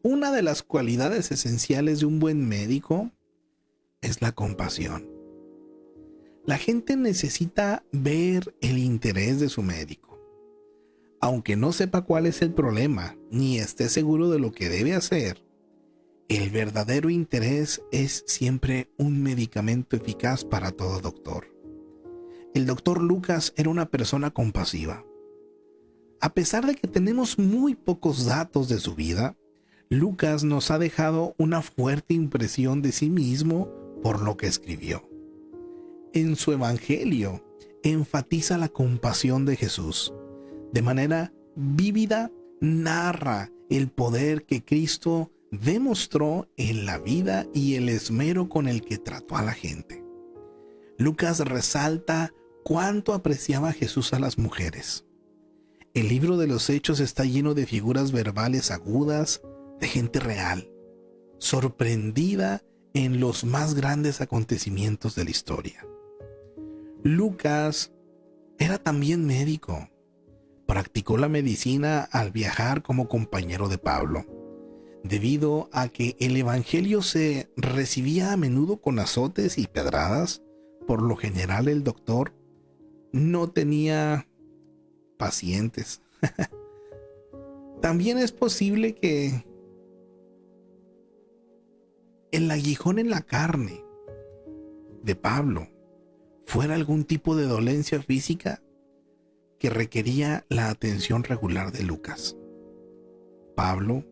Una de las cualidades esenciales de un buen médico es la compasión. La gente necesita ver el interés de su médico. Aunque no sepa cuál es el problema, ni esté seguro de lo que debe hacer, el verdadero interés es siempre un medicamento eficaz para todo doctor. El doctor Lucas era una persona compasiva. A pesar de que tenemos muy pocos datos de su vida, Lucas nos ha dejado una fuerte impresión de sí mismo por lo que escribió. En su evangelio enfatiza la compasión de Jesús. De manera vívida narra el poder que Cristo demostró en la vida y el esmero con el que trató a la gente. Lucas resalta cuánto apreciaba Jesús a las mujeres. El libro de los Hechos está lleno de figuras verbales agudas de gente real, sorprendida en los más grandes acontecimientos de la historia. Lucas era también médico. Practicó la medicina al viajar como compañero de Pablo. Debido a que el evangelio se recibía a menudo con azotes y pedradas, por lo general el doctor no tenía pacientes. También es posible que el aguijón en la carne de Pablo fuera algún tipo de dolencia física que requería la atención regular de Lucas. Pablo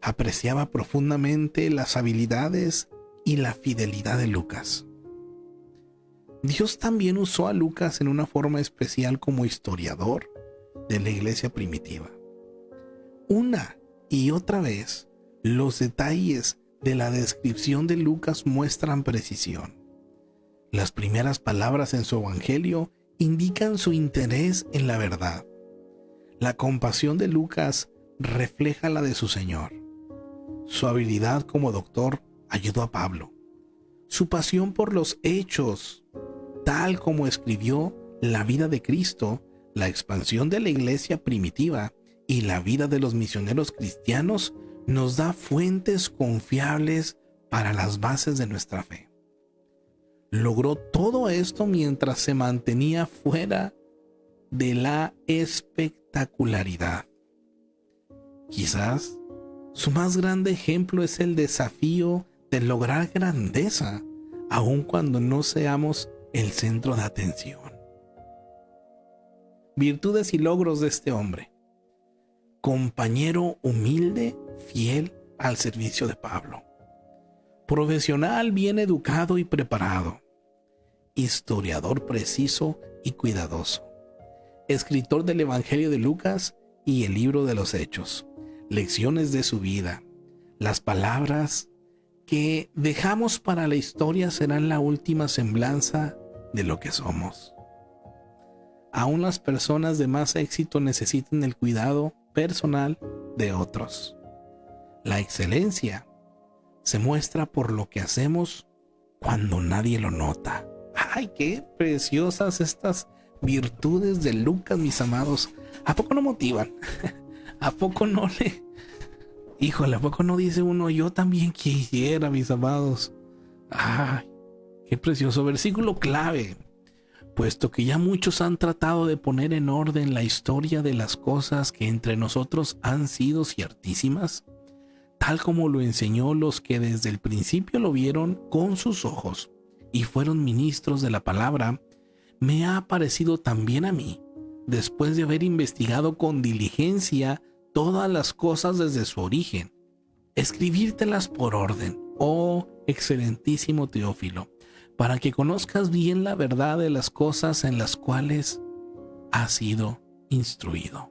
apreciaba profundamente las habilidades y la fidelidad de Lucas. Dios también usó a Lucas en una forma especial como historiador de la iglesia primitiva. Una y otra vez, los detalles de la descripción de Lucas muestran precisión. Las primeras palabras en su evangelio indican su interés en la verdad. La compasión de Lucas refleja la de su Señor. Su habilidad como doctor ayudó a Pablo. Su pasión por los hechos, tal como escribió la vida de Cristo, la expansión de la iglesia primitiva y la vida de los misioneros cristianos, nos da fuentes confiables para las bases de nuestra fe. Logró todo esto mientras se mantenía fuera de la espectacularidad. Quizás su más grande ejemplo es el desafío de lograr grandeza, aun cuando no seamos el centro de atención. Virtudes y logros de este hombre. Compañero humilde, fiel al servicio de Pablo. Profesional bien educado y preparado. Historiador preciso y cuidadoso. Escritor del Evangelio de Lucas y el libro de los Hechos. Lecciones de su vida. Las palabras que dejamos para la historia serán la última semblanza de lo que somos. Aún las personas de más éxito necesitan el cuidado personal de otros. La excelencia se muestra por lo que hacemos cuando nadie lo nota. ¡Ay, qué preciosas estas virtudes de Lucas, mis amados! ¿A poco no motivan? ¿A poco no le... Híjole, ¿a poco no dice uno, yo también quisiera, mis amados? ¡Ay, qué precioso! Versículo clave. Puesto que ya muchos han tratado de poner en orden la historia de las cosas que entre nosotros han sido ciertísimas, tal como lo enseñó los que desde el principio lo vieron con sus ojos y fueron ministros de la palabra, me ha parecido también a mí, después de haber investigado con diligencia todas las cosas desde su origen, escribírtelas por orden, oh excelentísimo Teófilo, para que conozcas bien la verdad de las cosas en las cuales has sido instruido.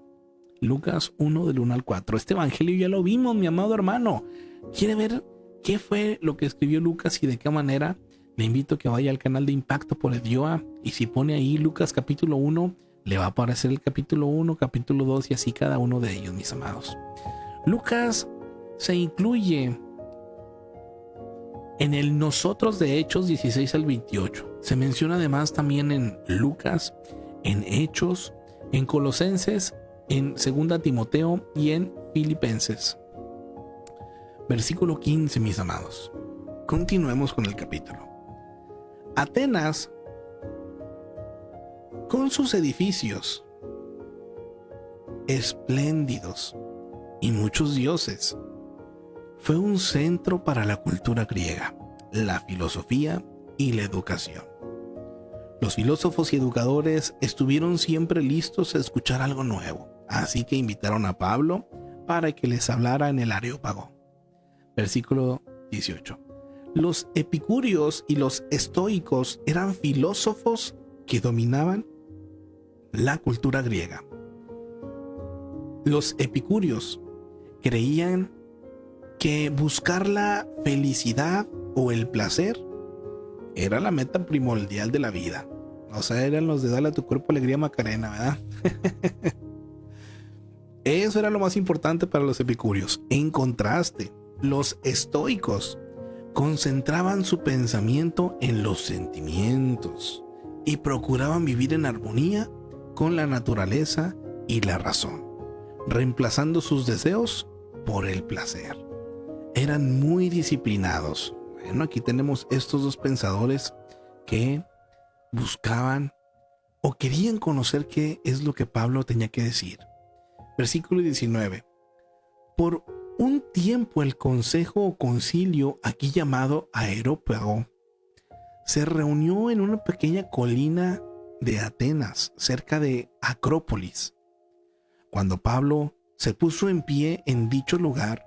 Lucas 1 del 1 al 4. Este evangelio ya lo vimos, mi amado hermano. ¿Quiere ver qué fue lo que escribió Lucas y de qué manera? Le invito a que vaya al canal de Impacto por Edioa, y si pone ahí Lucas capítulo 1, le va a aparecer el capítulo 1, capítulo 2 y así cada uno de ellos, mis amados. Lucas se incluye En el nosotros de Hechos 16 al 28. Se menciona además también en Lucas, en Hechos, en Colosenses, en 2 Timoteo y en Filipenses. Versículo 15, mis amados. Continuemos con el capítulo. Atenas, con sus edificios espléndidos y muchos dioses, fue un centro para la cultura griega, la filosofía y la educación. Los filósofos y educadores estuvieron siempre listos a escuchar algo nuevo, así que invitaron a Pablo para que les hablara en el Areópago. Versículo 18. Los epicúreos y los estoicos eran filósofos que dominaban la cultura griega. Los epicúreos creían que buscar la felicidad o el placer era la meta primordial de la vida. O sea, eran los de darle a tu cuerpo alegría Macarena, ¿verdad? Eso era lo más importante para los epicúreos. En contraste, los estoicos concentraban su pensamiento en los sentimientos y procuraban vivir en armonía con la naturaleza y la razón, reemplazando sus deseos por el placer. Eran muy disciplinados. Bueno, aquí tenemos estos dos pensadores que buscaban o querían conocer qué es lo que Pablo tenía que decir. Versículo 19. Por un tiempo el consejo o concilio, aquí llamado Areópago, se reunió en una pequeña colina de Atenas, cerca de Acrópolis. Cuando Pablo se puso en pie en dicho lugar,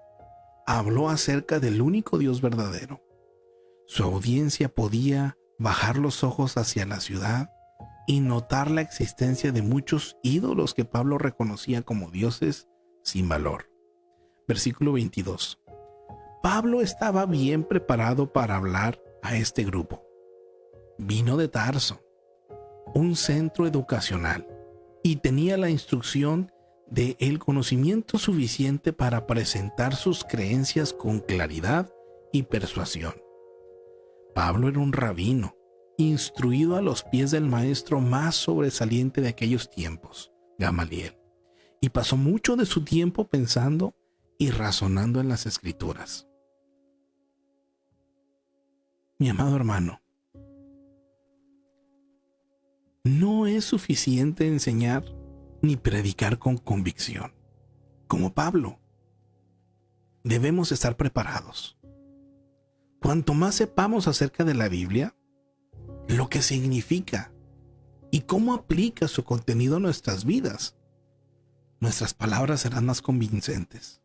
habló acerca del único Dios verdadero. Su audiencia podía bajar los ojos hacia la ciudad y notar la existencia de muchos ídolos que Pablo reconocía como dioses sin valor. Versículo 22. Pablo estaba bien preparado para hablar a este grupo. Vino de Tarso, un centro educacional, y tenía la instrucción de el conocimiento suficiente para presentar sus creencias con claridad y persuasión. Pablo era un rabino, instruido a los pies del maestro más sobresaliente de aquellos tiempos, Gamaliel, y pasó mucho de su tiempo pensando y razonando en las Escrituras. Mi amado hermano, no es suficiente enseñar ni predicar con convicción. Como Pablo, debemos estar preparados. Cuanto más sepamos acerca de la Biblia, lo que significa y cómo aplica su contenido a nuestras vidas, nuestras palabras serán más convincentes.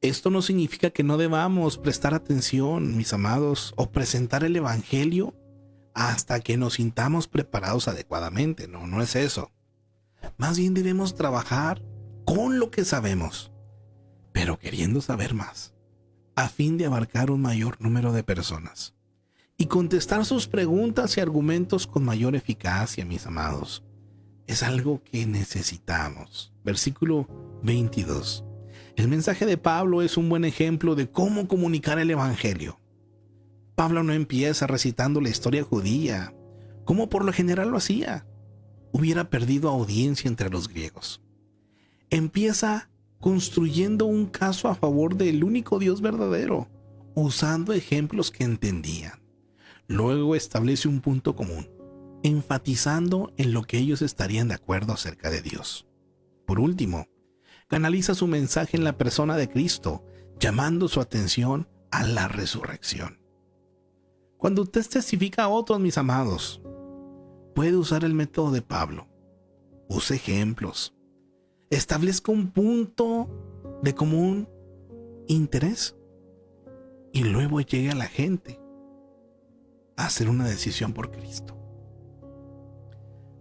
Esto no significa que no debamos prestar atención, mis amados, o presentar el Evangelio hasta que nos sintamos preparados adecuadamente. No es eso. Más bien debemos trabajar con lo que sabemos, pero queriendo saber más, a fin de abarcar un mayor número de personas y contestar sus preguntas y argumentos con mayor eficacia, mis amados. Es algo que necesitamos. Versículo 22. El mensaje de Pablo es un buen ejemplo de cómo comunicar el Evangelio. Pablo no empieza recitando la historia judía, como por lo general lo hacía. Hubiera perdido audiencia entre los griegos. Empieza construyendo un caso a favor del único Dios verdadero, usando ejemplos que entendían. Luego establece un punto común, enfatizando en lo que ellos estarían de acuerdo acerca de Dios. Por último, canaliza su mensaje en la persona de Cristo, llamando su atención a la resurrección. Cuando usted testifica a otros, mis amados, puede usar el método de Pablo. Use ejemplos. Establezca un punto de común interés y luego llegue a la gente a hacer una decisión por Cristo.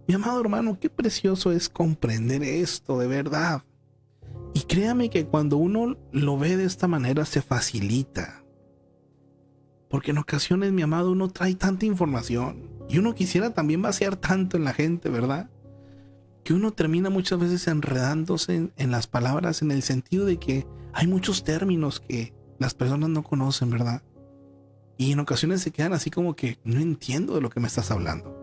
Mi amado hermano, qué precioso es comprender esto de verdad. Y créame que cuando uno lo ve de esta manera se facilita. Porque en ocasiones, mi amado, uno trae tanta información y uno quisiera también vaciar tanto en la gente, ¿verdad? Que uno termina muchas veces enredándose en las palabras, en el sentido de que hay muchos términos que las personas no conocen, ¿verdad? Y en ocasiones se quedan así como que no entiendo de lo que me estás hablando.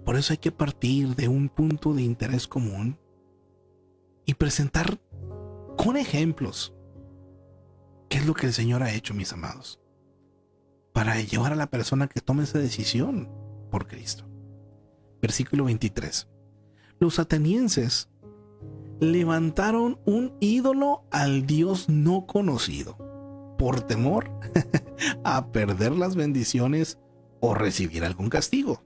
Por eso hay que partir de un punto de interés común y presentar con ejemplos qué es lo que el Señor ha hecho, mis amados, para llevar a la persona que tome esa decisión por Cristo. Versículo 23. Los atenienses levantaron un ídolo al Dios no conocido, por temor a perder las bendiciones o recibir algún castigo.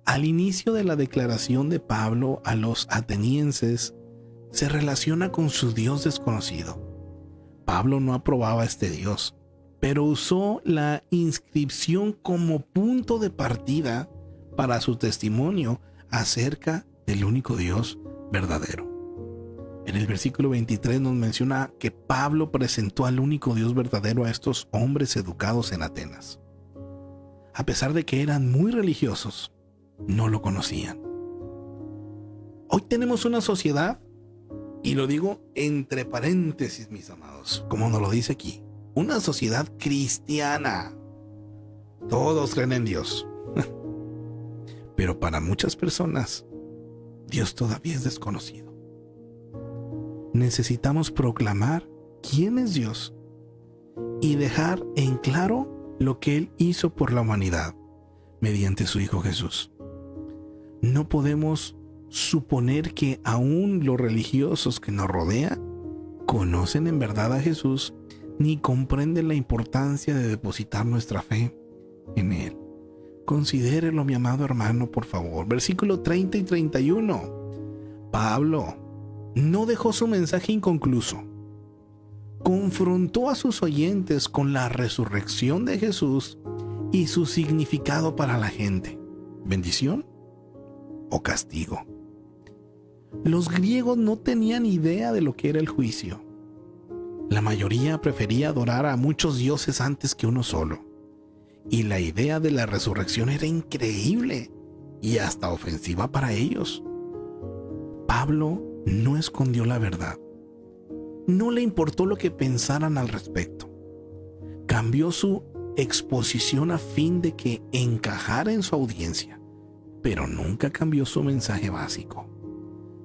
Al inicio de la declaración de Pablo a los atenienses, se relaciona con su Dios desconocido. Pablo no aprobaba a este Dios, pero usó la inscripción como punto de partida para su testimonio acerca del único Dios verdadero. En el versículo 23 nos menciona que Pablo presentó al único Dios verdadero a estos hombres educados en Atenas. A pesar de que eran muy religiosos, no lo conocían. Hoy tenemos una sociedad, y lo digo entre paréntesis, mis amados, como nos lo dice aquí, una sociedad cristiana. Todos creen en Dios. Pero para muchas personas, Dios todavía es desconocido. Necesitamos proclamar quién es Dios y dejar en claro lo que Él hizo por la humanidad mediante su Hijo Jesús. No podemos suponer que aún los religiosos que nos rodean conocen en verdad a Jesús ni comprenden la importancia de depositar nuestra fe en Él. Considérelo, mi amado hermano, por favor. Versículo 30 y 31. Pablo no dejó su mensaje inconcluso. Confrontó a sus oyentes con la resurrección de Jesús y su significado para la gente. ¿Bendición o castigo? Los griegos no tenían idea de lo que era el juicio. La mayoría prefería adorar a muchos dioses antes que uno solo. Y la idea de la resurrección era increíble y hasta ofensiva para ellos. Pablo no escondió la verdad. No le importó lo que pensaran al respecto. Cambió su exposición a fin de que encajara en su audiencia, pero nunca cambió su mensaje básico.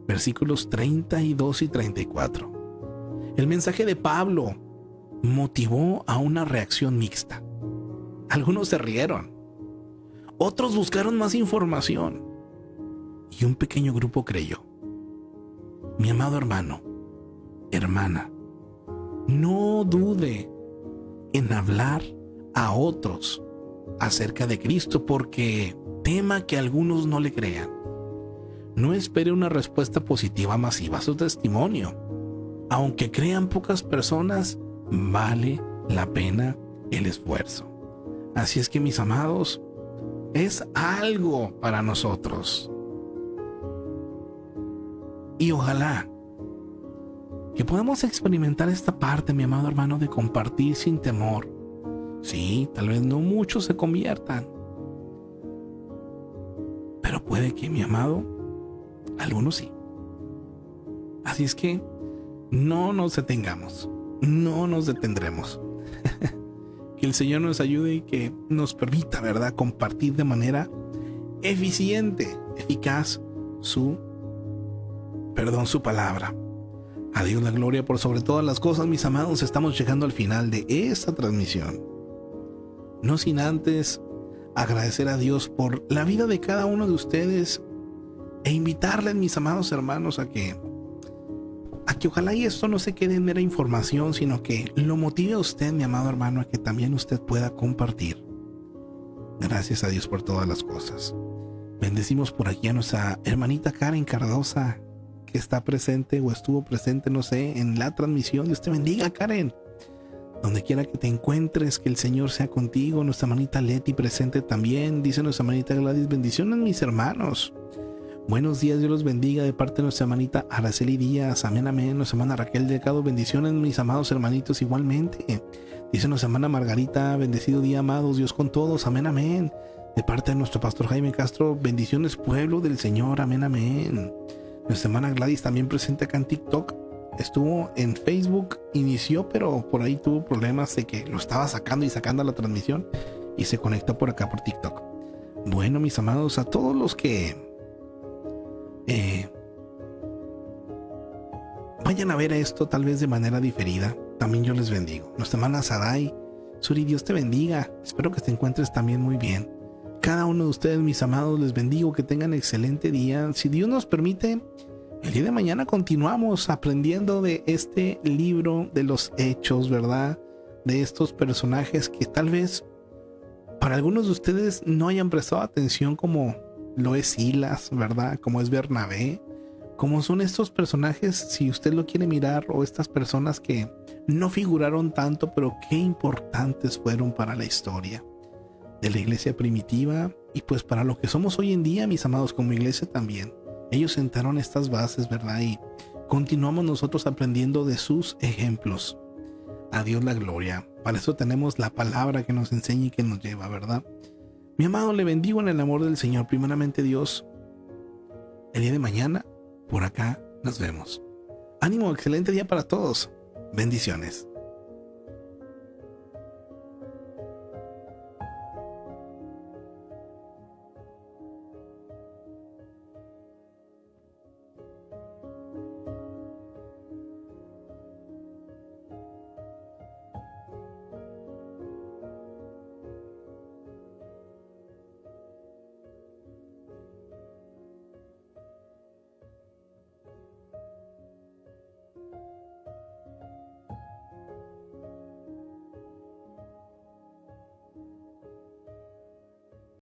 Versículos 32 y 34. El mensaje de Pablo motivó a una reacción mixta. Algunos se rieron, otros buscaron más información y un pequeño grupo creyó. Mi amado hermano, hermana, no dude en hablar a otros acerca de Cristo porque tema que algunos no le crean. No espere una respuesta positiva masiva a su testimonio. Aunque crean pocas personas, vale la pena el esfuerzo. Así es que, mis amados, es algo para nosotros. Y ojalá que podamos experimentar esta parte, mi amado hermano, de compartir sin temor. Sí, tal vez no muchos se conviertan, pero puede que, mi amado, algunos sí. Así es que no nos detengamos, no nos detendremos. Que el Señor nos ayude y que nos permita, ¿verdad?, compartir de manera eficiente, eficaz su palabra. A Dios la gloria por sobre todas las cosas, mis amados. Estamos llegando al final de esta transmisión. No sin antes agradecer a Dios por la vida de cada uno de ustedes e invitarles, mis amados hermanos, a que ojalá y esto no se quede en mera información, sino que lo motive a usted, mi amado hermano, a que también usted pueda compartir. Gracias a Dios por todas las cosas. Bendecimos por aquí a nuestra hermanita Karen Cardosa, que está presente o estuvo presente, no sé, en la transmisión. Dios te bendiga, Karen. Donde quiera que te encuentres, que el Señor sea contigo. Nuestra hermanita Leti presente también. Dice nuestra hermanita Gladys: bendiciones, mis hermanos. Buenos días, Dios los bendiga de parte de nuestra hermanita Araceli Díaz. Amén, amén. Nuestra hermana Raquel Delgado: bendiciones, mis amados hermanitos, igualmente. Dice nuestra hermana Margarita: bendecido día, amados, Dios con todos. Amén, amén. De parte de nuestro pastor Jaime Castro: bendiciones, pueblo del Señor. Amén, amén. Nuestra hermana Gladys también presente acá en TikTok. estuvo en Facebook, inició, pero por ahí tuvo problemas de que lo estaba sacando y sacando la transmisión y se conectó por acá por TikTok. Bueno, mis amados, a todos los que vayan a ver esto tal vez de manera diferida, también yo les bendigo. Nuestra hermana Sarai, Suri, Dios te bendiga. Espero que te encuentres también muy bien. Cada uno de ustedes, mis amados, les bendigo, que tengan excelente día. Si Dios nos permite, el día de mañana continuamos aprendiendo de este libro de los hechos, ¿verdad? De estos personajes que tal vez para algunos de ustedes no hayan prestado atención, como lo es Silas, ¿verdad? Como es Bernabé, como son estos personajes, si usted lo quiere mirar, o estas personas que no figuraron tanto, pero qué importantes fueron para la historia de la iglesia primitiva y pues para lo que somos hoy en día, mis amados, como iglesia también. Ellos sentaron estas bases, ¿verdad? Y continuamos nosotros aprendiendo de sus ejemplos. A Dios la gloria. Para eso tenemos la palabra que nos enseña y que nos lleva, ¿verdad? Mi amado, le bendigo en el amor del Señor. Primeramente, Dios, el día de mañana, por acá, nos vemos. Ánimo, excelente día para todos. Bendiciones.